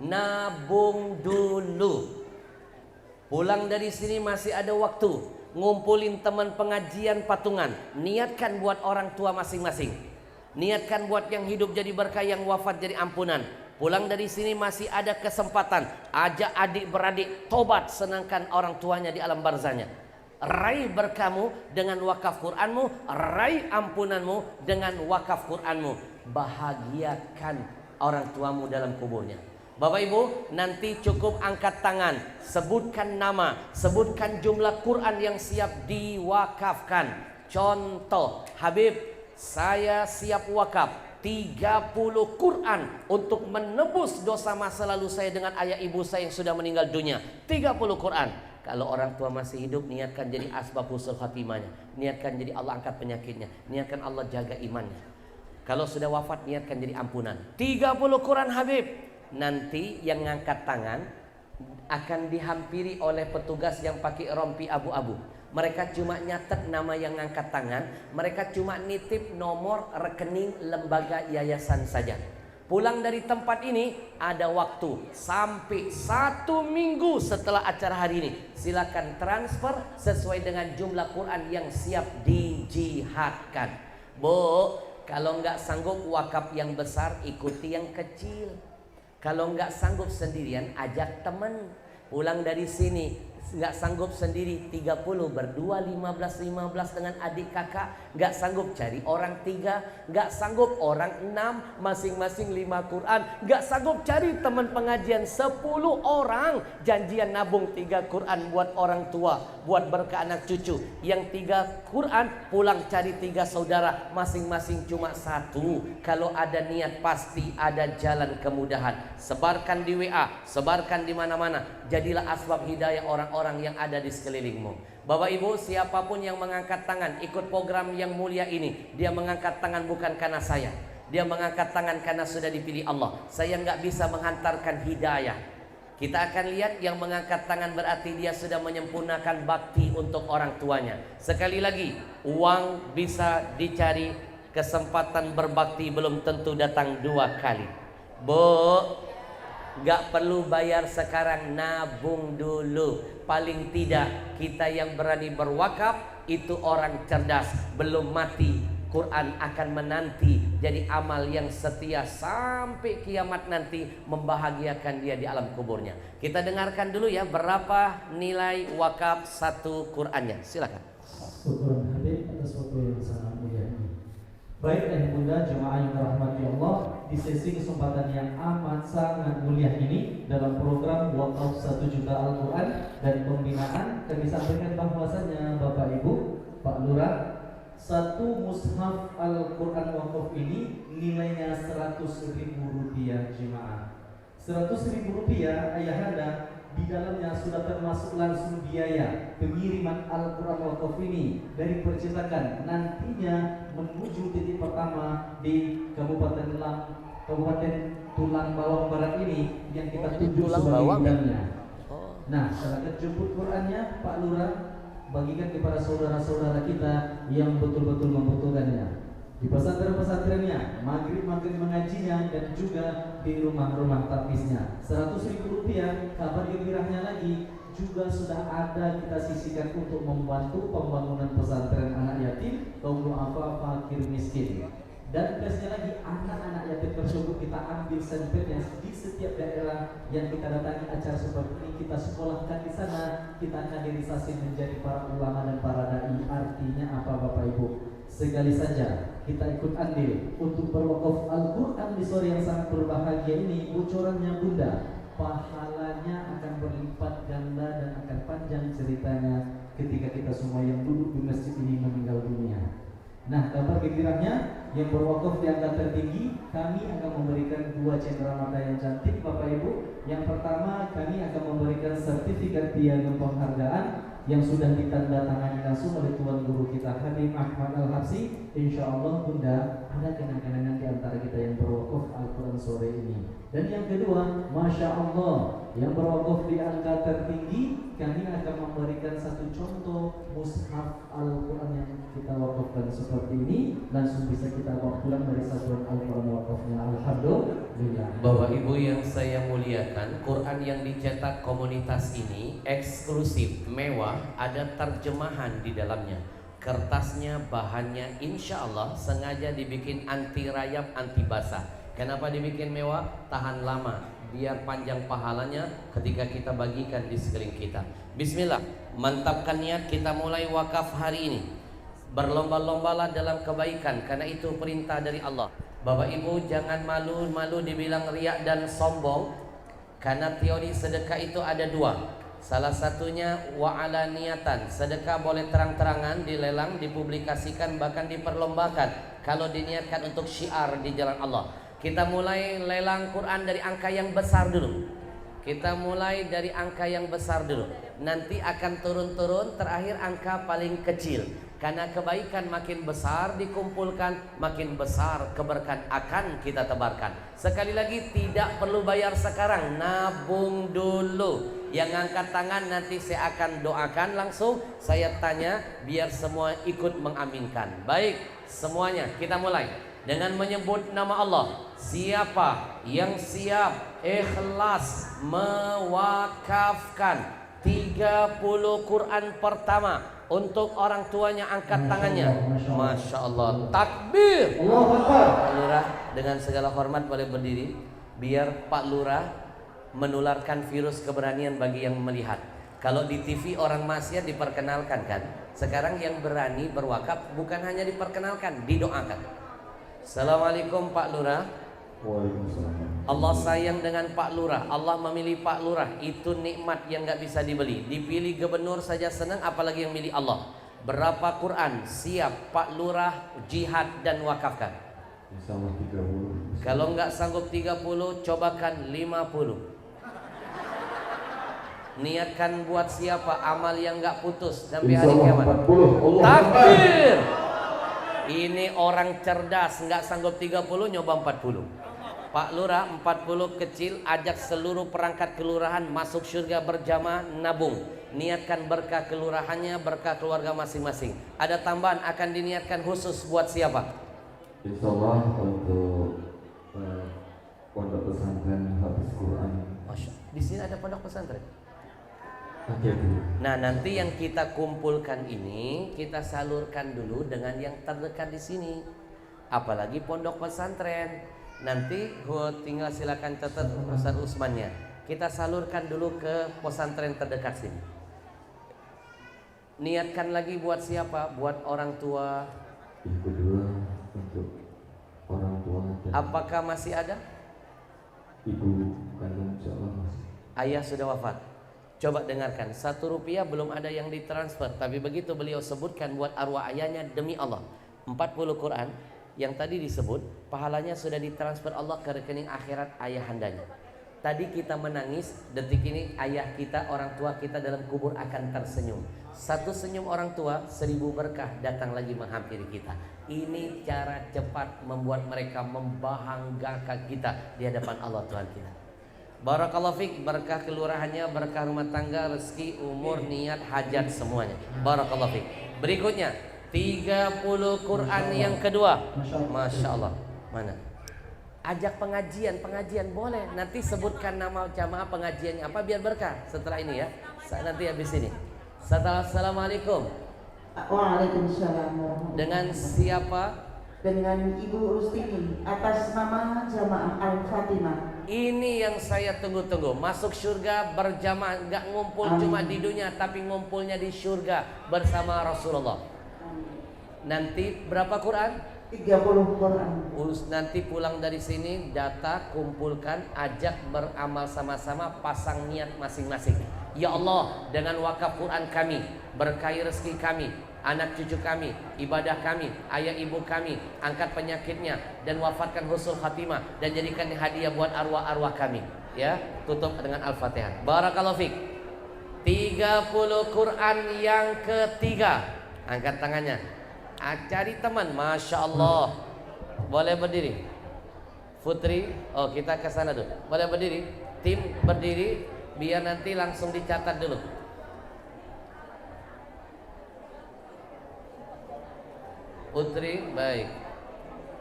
Nabung dulu. Pulang dari sini masih ada waktu. Ngumpulin teman pengajian patungan. Niatkan buat orang tua masing-masing. Niatkan buat yang hidup jadi berkah, yang wafat jadi ampunan. Pulang dari sini masih ada kesempatan. Ajak adik-beradik tobat, senangkan orang tuanya di alam barzahnya. Raih berkahmu dengan wakaf Quranmu, raih ampunanmu dengan wakaf Quranmu. Bahagiakan orang tuamu dalam kuburnya. Bapak Ibu, nanti cukup angkat tangan, sebutkan nama, sebutkan jumlah Quran yang siap diwakafkan. Contoh, Habib, saya siap wakaf 30 Quran untuk menebus dosa masa lalu saya dengan ayah ibu saya yang sudah meninggal dunia. 30 Quran. Kalau orang tua masih hidup, niatkan jadi asbab husnul khatimahnya. Niatkan jadi Allah angkat penyakitnya. Niatkan Allah jaga imannya. Kalau sudah wafat, niatkan jadi ampunan. 30 Quran Habib. Nanti yang ngangkat tangan akan dihampiri oleh petugas yang pakai rompi abu-abu. Mereka cuma nyatet nama yang ngangkat tangan. Mereka cuma nitip nomor rekening lembaga yayasan saja. Pulang dari tempat ini ada waktu sampai 1 minggu setelah acara hari ini. Silakan transfer sesuai dengan jumlah Quran yang siap dijihadkan. Bu, kalau nggak sanggup wakaf yang besar, ikuti yang kecil. Kalau nggak sanggup sendirian, ajak teman. Pulang dari sini nggak sanggup sendiri 30, berdua 15 dengan adik kakak, nggak sanggup cari orang 3, nggak sanggup orang 6, masing-masing 5 Quran, nggak sanggup cari teman pengajian 10 orang, janjian nabung 3 Quran buat orang tua, buat berkah anak cucu. Yang 3 Quran pulang cari 3 saudara, masing-masing cuma 1. Kalau ada niat pasti ada jalan kemudahan. Sebarkan di WA, sebarkan di mana-mana. Jadilah asbab hidayah orang-orang yang ada di sekelilingmu. Bapak Ibu, siapapun yang mengangkat tangan ikut program yang mulia ini, dia mengangkat tangan bukan karena saya, dia mengangkat tangan karena sudah dipilih Allah. Saya nggak bisa menghantarkan hidayah. Kita akan lihat yang mengangkat tangan berarti dia sudah menyempurnakan bakti untuk orang tuanya. Sekali lagi, uang bisa dicari, kesempatan berbakti belum tentu datang 2 kali. Bu, gak perlu bayar sekarang, nabung dulu. Paling tidak kita yang berani berwakaf itu orang cerdas. Belum mati, Quran akan menanti jadi amal yang setia sampai kiamat nanti, membahagiakan dia di alam kuburnya. Kita dengarkan dulu ya, berapa nilai wakaf 1 Qurannya. Silakan. Syukur Habib atas waktu yang sangat mulia ini. Baik dan bunda jemaah yang dirahmati Allah, di sesi kesempatan yang amat sangat mulia ini dalam program Wakaf 1 Juta Al-Quran dan pembinaan, kami sampaikan bahwasanya Bapak Ibu, Pak Lurah, 1 mushaf Al-Quran wakaf ini nilainya Rp100.000 jemaah. Rp100.000 ayahanda, di dalamnya sudah termasuk langsung biaya pengiriman Al-Quran wakaf ini dari percetakan nantinya menuju titik pertama di Kabupaten Tulang Bawang Barat ini yang kita tuju sebagai gudangnya. Nah, setelah jemput Qurannya Pak Lurah, bagikan kepada saudara-saudara kita yang betul-betul membutuhkannya di pesantren-pesantrennya, maghrib mengajinya, dan juga di rumah-rumah tapisnya. Rp100.000, kabar gembiranya lagi juga sudah ada kita sisihkan untuk membantu pembangunan pesantren anak yatim, kaum duafa, fakir miskin. Dan biasanya lagi anak-anak yatim tersebut kita ambil sampelnya di setiap daerah yang kita datangi acara seperti ini, kita sekolahkan di sana, kita kaderisasi menjadi para ulama dan para dai. Artinya apa Bapak Ibu? Sekali saja kita ikut andil untuk berwakaf Al-Quran di sore yang sangat berbahagia ini, bocorannya bunda, pahalanya akan berlipat ganda dan akan panjang ceritanya ketika kita semua yang duduk di masjid ini meninggal dunia. Nah, kabar gembiranya yang berwakaf di angka tertinggi, kami akan memberikan 2 cenderamata yang cantik Bapak Ibu. Yang pertama, kami akan memberikan sertifikat piagam penghargaan yang sudah ditandatangani langsung oleh Tuan Guru kita Habib Ahmad Al-Habsyi. Insya Allah bunda, ada kenang-kenangan di antara kita yang berwakaf Al-Quran sore ini. Dan yang kedua, Masya Allah, yang berwakaf di angka tertinggi, kami akan memberikan 1 contoh mushaf Al-Quran yang kita wakafkan seperti ini, langsung bisa kita bawa pulang dari satuan Al-Quran wakafnya. Alhamdulillah. Bapak Ibu yang saya muliakan, Quran yang dicetak komunitas ini eksklusif, mewah, ada terjemahan di dalamnya. Kertasnya, bahannya insya Allah sengaja dibikin anti rayap, anti basah. Kenapa dibikin mewah? Tahan lama, biar panjang pahalanya ketika kita bagikan di sekeliling kita. Bismillah, mantapkan niat, kita mulai wakaf hari ini. Berlomba-lombalah dalam kebaikan, karena itu perintah dari Allah. Bapak Ibu jangan malu-malu dibilang riak dan sombong, karena teori sedekah itu ada 2. Salah satunya wa'ala niatan, sedekah boleh terang-terangan, dilelang, dipublikasikan, bahkan diperlombakan kalau diniatkan untuk syiar di jalan Allah. Kita mulai lelang Quran dari angka yang besar dulu. Kita mulai dari angka yang besar dulu. Nanti akan turun-turun, terakhir angka paling kecil. Karena kebaikan makin besar dikumpulkan, makin besar keberkahan akan kita tebarkan. Sekali lagi, tidak perlu bayar sekarang, nabung dulu. Yang angkat tangan nanti saya akan doakan langsung. Saya tanya biar semua ikut mengaminkan. Baik, semuanya kita mulai dengan menyebut nama Allah. Siapa yang siap ikhlas mewakafkan 30 Quran pertama untuk orang tuanya, angkat tangannya. Masya Allah, takbir. Pak Lurah dengan segala hormat boleh berdiri, biar Pak Lurah menularkan virus keberanian bagi yang melihat. Kalau di TV orang maksiat diperkenalkan kan. Sekarang yang berani berwakaf bukan hanya diperkenalkan, didoakan. Assalamualaikum Pak Lurah. Waalaikumsalam. Allah sayang dengan Pak Lurah. Allah memilih Pak Lurah. Itu nikmat yang gak bisa dibeli. Dipilih gubernur saja senang, apalagi yang milih Allah. Berapa Quran siap Pak Lurah jihad dan wakafkan? Insyaallah 30. Kalau nggak sanggup 30, cobakan 50. Niatkan buat siapa? Amal yang nggak putus sampai hari kiamat. 40. Allah Takbir. Ini orang cerdas, nggak sanggup 30, nyoba 40. Pak Lurah 40 kecil, ajak seluruh perangkat kelurahan masuk surga berjamaah nabung. Niatkan berkah kelurahannya, berkah keluarga masing-masing. Ada tambahan akan diniatkan khusus buat siapa? Insyaallah untuk pondok pesantren Hafiz Quran. Masya. Di sini ada pondok pesantren. Oke, Bu. Nah, nanti yang kita kumpulkan ini kita salurkan dulu dengan yang terdekat di sini. Apalagi pondok pesantren. Nanti tinggal silakan catat Ustaz Usmannya. Kita salurkan dulu ke pesantren terdekat sini. Niatkan lagi buat siapa? Buat orang tua. Yang kedua untuk orang tua dan Apakah masih ada? ibu kandung insyaallah masih. Ayah sudah wafat. Coba dengarkan, 1 rupiah belum ada yang ditransfer. Tapi begitu beliau sebutkan buat arwah ayahnya, demi Allah 40 Quran yang tadi disebut, pahalanya sudah ditransfer Allah ke rekening akhirat ayahandanya. Tadi kita menangis, detik ini ayah kita, orang tua kita dalam kubur akan tersenyum. 1 senyum orang tua, 1000 berkah datang lagi menghampiri kita. Ini cara cepat membuat mereka membanggakan kita di hadapan Allah Tuhan kita. Barakallahu fiik, berkah kelurahannya, berkah rumah tangga, rezeki, umur, niat, hajat semuanya. Barakallahu fiik. Berikutnya 30 Quran yang kedua. Masya Allah. Mana? Ajak pengajian boleh. Nanti sebutkan nama jamaah pengajiannya apa biar berkah setelah ini ya. Nanti habis ini. Assalamualaikum. Waalaikumsalam. Dengan siapa? Dengan Ibu Rustini atas nama Jamaah Al-Fatimah. Ini yang saya tunggu-tunggu. Masuk surga berjamaah, nggak ngumpul cuma di dunia, tapi ngumpulnya di surga bersama Rasulullah. Nanti berapa Quran? 30 Quran. Nanti pulang dari sini, data kumpulkan, ajak beramal sama-sama, pasang niat masing-masing. Ya Allah, dengan wakaf Quran kami, berkahi rezeki kami, anak cucu kami, ibadah kami, ayah ibu kami, angkat penyakitnya dan wafatkan husnul khatimah dan jadikan hadiah buat arwah-arwah kami. Ya, tutup dengan Al-Fatihah. Barakallahu fiik. 30 Quran yang ketiga. Angkat tangannya. Cari teman, Masya Allah. Boleh berdiri. Putri, oh kita ke sana dulu. Boleh berdiri. Tim berdiri, biar nanti langsung dicatat dulu. Putri, baik.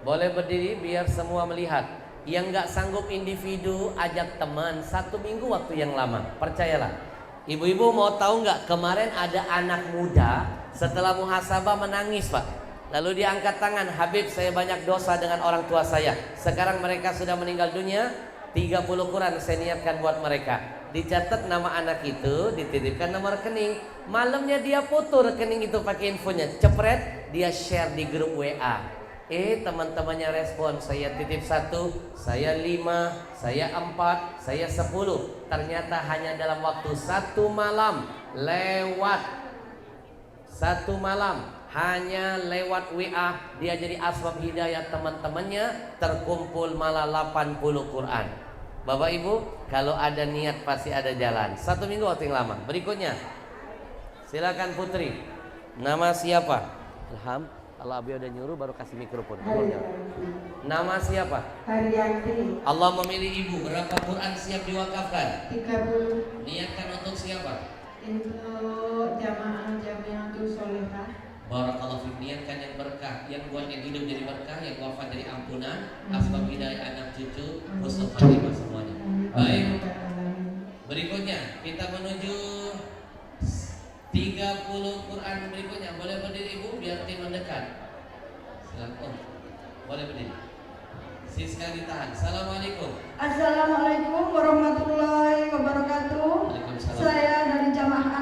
Boleh berdiri biar semua melihat. Yang nggak sanggup individu, ajak teman. 1 minggu waktu yang lama. Percayalah. Ibu-ibu mau tahu nggak? Kemarin ada anak muda setelah muhasabah menangis, Pak. Lalu dia angkat tangan, Habib, saya banyak dosa dengan orang tua saya. Sekarang mereka sudah meninggal dunia. 30 Quran saya niatkan buat mereka. Dicatat nama anak itu, dititipkan nomor rekening. Malamnya dia foto rekening itu pakai infonya, cepret, dia share di grup WA. Teman-temannya respon, saya titip 1, saya 5, saya 4, saya 10. Ternyata hanya dalam waktu 1 malam lewat 1 malam hanya lewat WA dia jadi asbab hidayah teman-temannya, terkumpul malah 80 Quran. Bapak Ibu, kalau ada niat pasti ada jalan. 1 minggu waktu yang lama. Berikutnya, silakan Putri. Nama siapa? Ilham. Allah Abi udah nyuruh baru kasih mikrofon. Nama siapa? Haryanti. Allah memilih ibu. Berapa Quran siap diwakafkan? 30. Niatkan untuk siapa? Untuk jamaah Jamiatul Sholihah. Barakallahu fiik, niatkan yang berkah, yang buat yang hidup jadi berkah, yang wafat jadi ampunan, asbab hidayah anak cucu, husnul khatimah semuanya. Baik. Berikutnya kita menuju 30 Quran berikutnya. Boleh berdiri Ibu biar tim mendekat. Silakan. Boleh berdiri. Siska ditahan. Assalamualaikum. Assalamualaikum warahmatullahi wabarakatuh. Waalaikumsalam. Saya dari Jamaah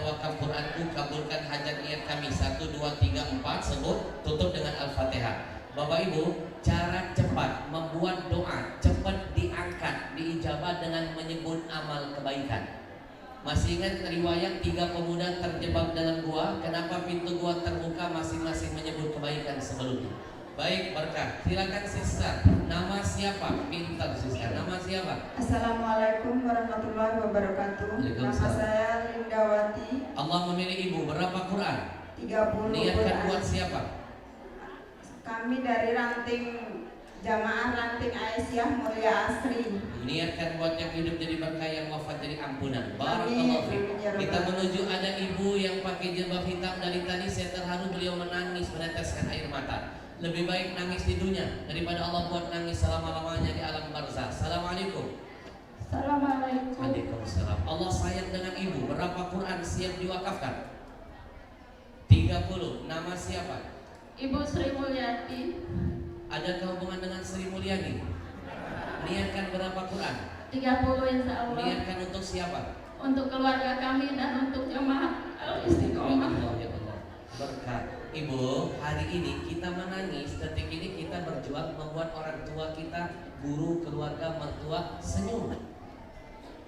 dengan wakaf Quranku, kabulkan hajat niat kami. 1, 2, 3, 4 sebut, tutup dengan Al-Fatihah. Bapak Ibu, cara cepat membuat doa cepat diangkat, diijabah dengan menyebut amal kebaikan. Masih ingat riwayat 3 pemuda terjebak dalam gua? Kenapa pintu gua terbuka? Masing-masing menyebut kebaikan sebelumnya. Baik, berkah. Silakan Sister. Nama siapa? Pintar Sister. Nama siapa? Assalamualaikum warahmatullahi wabarakatuh. Nama Waalaikumsalam. saya Lindawati. Allah memilih ibu. Berapa Quran? 30 Niatkan Quran. buat siapa? Kami dari ranting jamaah ranting Aisyah Mulia Asri. Niatkan buat yang hidup jadi berkah, yang wafat jadi ampunan. Barakallahu fiik. Amin, ya Kita Rabbal. menuju ada ibu yang pakai jilbab hitam. Dari tadi saya terharu beliau menangis, meneteskan air mata. Lebih baik nangis di dunia daripada Allah buat nangis selama-lamanya di alam barzah. Assalamualaikum. Assalamualaikum. Waalaikumsalam. Allah sayang dengan ibu. Berapa Quran siap diwakafkan? 30. Nama siapa? Ibu Sri Mulyati. Adakah hubungan dengan Sri Mulyani? Niatkan berapa Quran? 30 insya Allah. Niatkan untuk siapa? Untuk keluarga kami dan untuk jemaah Al-Istiqomah. Allah ya Allah. Berkat. Ibu, hari ini kita menangis, detik ini kita berjuang membuat orang tua kita, guru, keluarga, mertua senyum.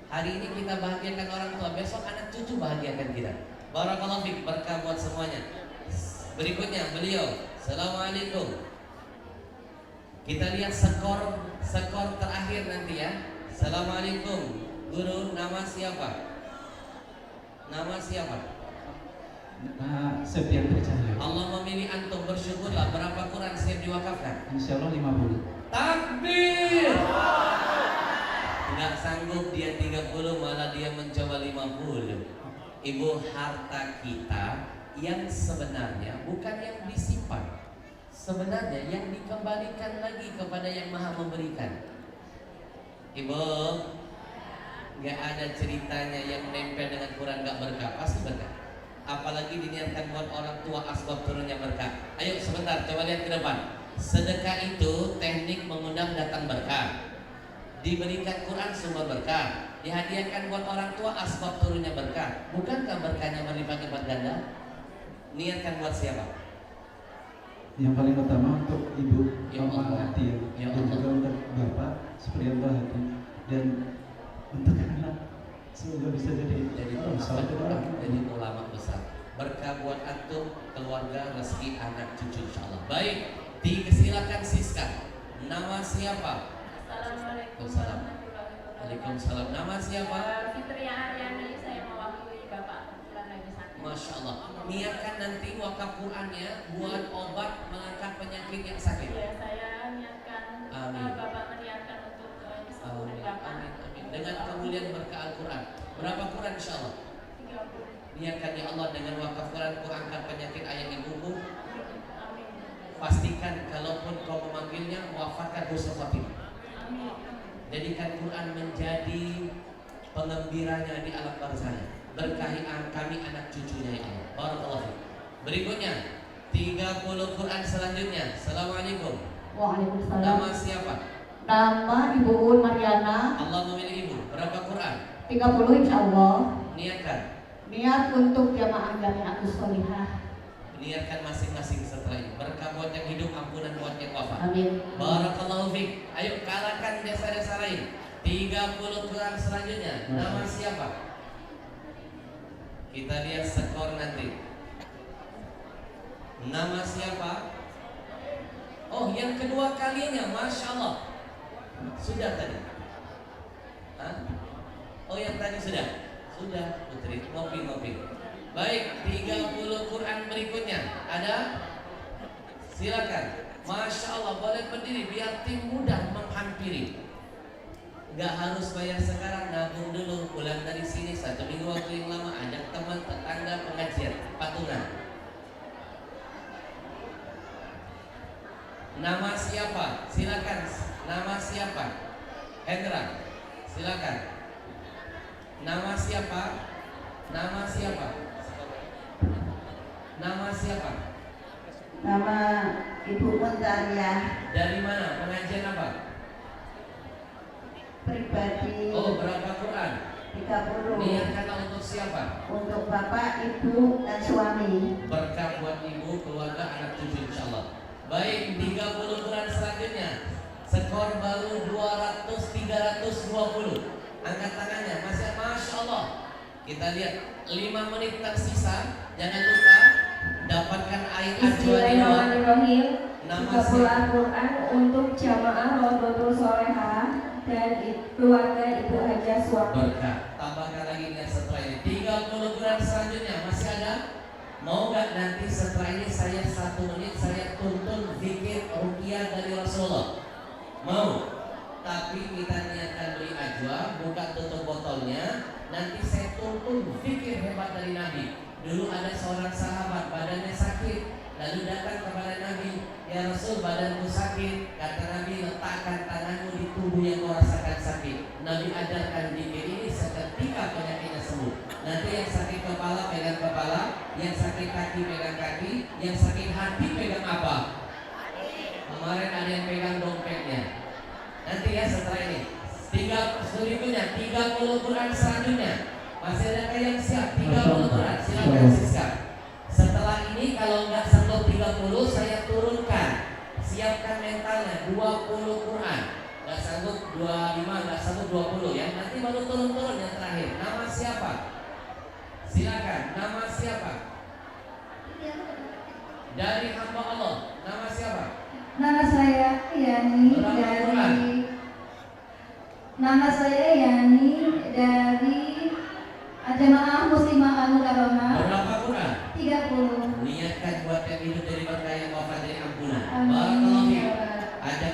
Hari ini kita bahagiakan orang tua, besok anak cucu bahagiakan kita. Barakallahu fiik, berkah buat semuanya. Berikutnya beliau. Assalamualaikum. Kita lihat skor terakhir nanti ya. Assalamualaikum. Guru, nama siapa? Nama siapa? Septian Tercahaya. Allah memilih antum, bersyukurlah. Berapa Quran siap diwakafkan? Insya Allah 50. Takbir. Nggak sanggup dia 30, malah dia mencoba 50. Ibu, harta kita yang sebenarnya bukan yang disimpan, sebenarnya yang dikembalikan lagi kepada yang maha memberikan. Ibu, nggak ada ceritanya yang nempel dengan Quran nggak berkah, pasti berkah. Apalagi diniatkan buat orang tua, asbab turunnya berkah. Ayo sebentar, coba lihat ke depan. Sedekah itu teknik mengundang datang berkah. Diberikan Quran sumber berkah. Dihadiahkan buat orang tua, asbab turunnya berkah. Bukankah berkahnya berlipat-lipat ganda? Niatkan buat siapa? Yang paling utama untuk ibu, Ya mama Allah. hati, Ya dan Allah. juga untuk bapak Supriyanto hati, dan untuk anak semoga bisa jadi Jadi salah satu orang. jadi ulama besar. Berkah buat antum, keluarga, rezeki, anak, cucu insyaallah. Baik, disilakan Siska. Nama siapa? Assalamualaikum Waalaikumsalam. warahmatullahi wabarakatuh. Waalaikumsalam. Nama siapa? Fitria Aryani, saya mewakili Bapak kebetulan lagi sakit. Masya Allah. Niatkan nanti wakaf Qurannya buat obat mengangkat penyakit yang sakit. Ya, saya niatkan Amin. Bapak meniatkan untuk sembuh Amin, Bapak. amin, amin. Dengan kemuliaan berkah Al-Quran. Berapa Quran insya Allah? 30. Niatkan ya Allah dengan wakaf Quran, ku angkat penyakit ayah ibuku. Amin. Pastikan kalaupun kau memanggilnya, wafatkan husnul khotimah. Amin. Jadikan Quran menjadi pengembiranya di alam barzahnya. Berkahi kami anak cucunya ya Allah. Barakallahu fiik. Berikutnya 30 Quran selanjutnya. Assalamualaikum. Waalaikumsalam. Nama siapa? Nama Ibu Uun Mariana. Allah memilih ibu. Berapa Quran? 30 insya Allah. Niatkan. Niat untuk jamaah Jamiatus Sholihah. Niatkan masing-masing setelah ini. Berkah buat yang hidup, ampunan buat yang wafat. Amin. Barakallahu fiik. Ayo kalahkan desa-desa lain. 30 Quran selanjutnya. Nama siapa? Kita lihat skor nanti. Nama siapa? Oh, yang kedua kalinya, Masya Allah. Sudah tadi. Hah? Oh, yang tadi sudah. Sudah, Putri. Ngopi. Baik, 30 Quran berikutnya. Ada? Silakan. Masya Allah, boleh berdiri biar tim mudah menghampiri. Gak harus bayar sekarang, nabung dulu. Pulang dari sini 1 minggu waktu yang lama, ajak teman, tetangga, pengajian, patungan. Nama siapa? Silakan. Nama siapa? Hendra. Silakan. Nama siapa? Nama siapa? Nama siapa? Nama Ibu Muntaria Dari mana? Pengajian apa? pribadi Oh, berapa Quran? 30. Niatkanlah untuk siapa? Untuk bapak, ibu, dan suami. Berkah buat ibu, keluarga, anak cucu insyaallah. Baik, 30 bulan selanjutnya. Skor baru 320. Angkat tangannya, Masya Allah. Kita lihat 5 menit tersisa. Jangan lupa dapatkan air ajwa di luar. Bismillahirrahmanirrahim. Nama 30 siapa? Al-Quran untuk jamaah Rodotul Solehah dan keluarga Ibu Haja Suami. Berkah. Tambahkan lagi niat setelah ini. 30 bulan selanjutnya masih ada. Mau nggak nanti setelah ini saya 1 menit saya tuntun zikir ruqyah dari Rasulullah? Mau? Tapi kita niatkan beli ajwa, buka tutup botolnya. Nanti saya tuntun zikir hebat dari Nabi. Dulu ada seorang sahabat badannya sakit, lalu datang kepada Nabi, ya Rasul, badanku sakit. Kata Nabi, letakkan tanganmu di tubuh yang kau rasakan sakit. Nabi ajarkan zikir ini seketika penyakitnya sembuh. Nanti yang sakit kepala pegang kepala, yang sakit kaki pegang kaki, yang sakit hati pegang apa? Kemarin ada yang pegang dompetnya. Nanti ya setelah ini. 30 Quran selanjutnya. Masih ada yang siap 30 Quran, silakan siskap. Setelah ini kalau nggak sanggup 30 saya turunkan. Siapkan mentalnya 20 Quran. Nggak sanggup 25, nggak sanggup 20 ya. Nanti baru turun-turun yang terakhir. Nama siapa? Silakan. Nama siapa? Dari hamba Allah. Nama siapa? Nama saya Yani dari Jamaah Muslimah Al-Mukarramah. Berapa Quran? 30. Niatkan buat yang hidup dari berkah yang wafat dari ampunan. Amin. Barakallahu fiik. Ada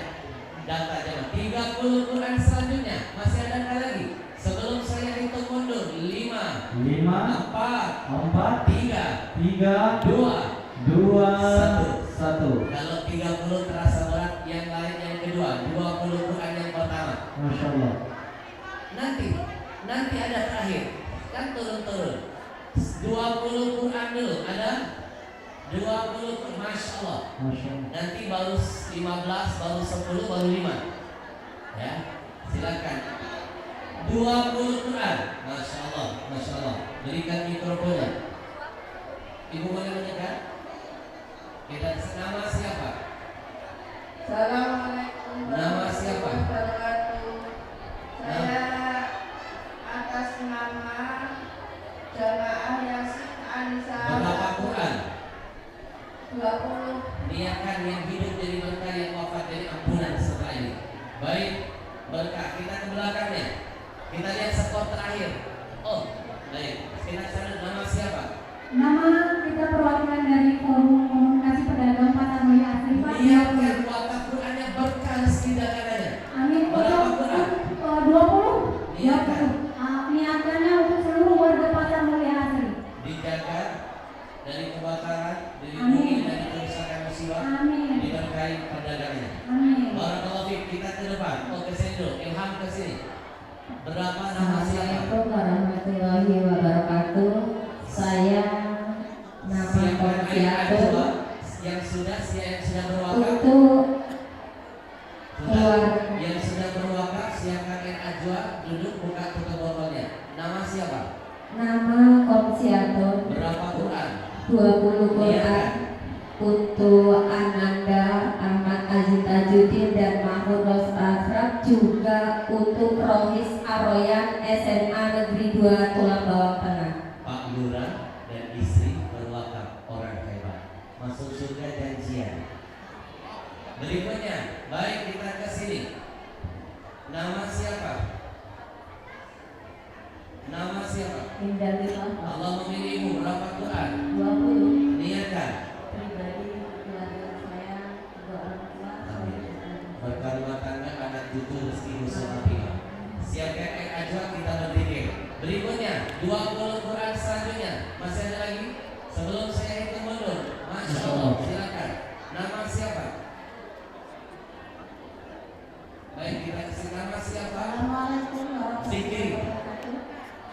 data jemaah. 30 Quran selanjutnya. Masih ada lagi? Sebelum saya hitung mundur. 5 4 3 2 1. Kalau 30 terasa berat, yang lain yang kedua. 20 Quran yang pertama. Masya Allah. Nanti ada terakhir. Kan turun-turun. 20 Quran dulu. Ada 20, Masya Allah. Nanti baru 15, baru 10, baru 5. Ya, silakan. 20 Quran. Masya Allah, Masya Allah. Berikan mikrofonnya. Ibu boleh mendekat? Kita nama siapa? Assalamualaikum Nama siapa? warahmatullahi wabarakatuh. Saya atas nama Jamaah Yasin Anissa Berapa Quran? 20. Niatkan yang hidup dari berkah yang wafat dari ampunan setelah ini. Baik, berkah. Kita ke belakangnya. Kita lihat skor terakhir. Oh, baik. Kita cari nama siapa? Nama kita perwakilan dari Forum Komunikasi Pedagang Pasar Mulia Asri. Niatkan wakaf Qurannya berkah rezeki dagangannya. Amin. Berapa Quran? 20. Niatkan. Niatkannya untuk seluruh warga Pasar Mulia Asri. Dijaga dari kebakaran, Amin. dilindungi dari kerusakan musibah, Amin. diberkahi perdagangannya. Amin. Barakallahu fiik. Kita ke depan. Oh, ke sini dulu. Ilham ke sini. Berapa nama siapa? Assalamualaikum warahmatullahi wabarakatuh. Saya nama Siapkan air Konsiato ajwa yang sudah berwakaf. untuk Yang sudah berwakaf siapkan air ajwa, duduk buka tutup botolnya. Nama siapa? nama Konsiato Berapa Quran? 20 Quran untuk Ananda Ahmad Aziz Tajuddin dan Mahmud Ros Asraf, juga untuk Rohis Aroyan SMA Negeri 2 Tulang Bawang Tengah. Pak Lurah dan istri berwakaf, orang hebat, masuk surga janjian. Berikutnya, baik kita ke sini. Nama siapa? Nama siapa? Indah Lila Allah memilihmu. Berapa Quran? 20. Niatkan. Pribadi keluarga saya, kedua orang tua Amin. saya. Berkah rumah tangga, anak cucu, rezeki, usaha tinggal. Siapkan air ajwa, kita berzikir. Berikutnya 20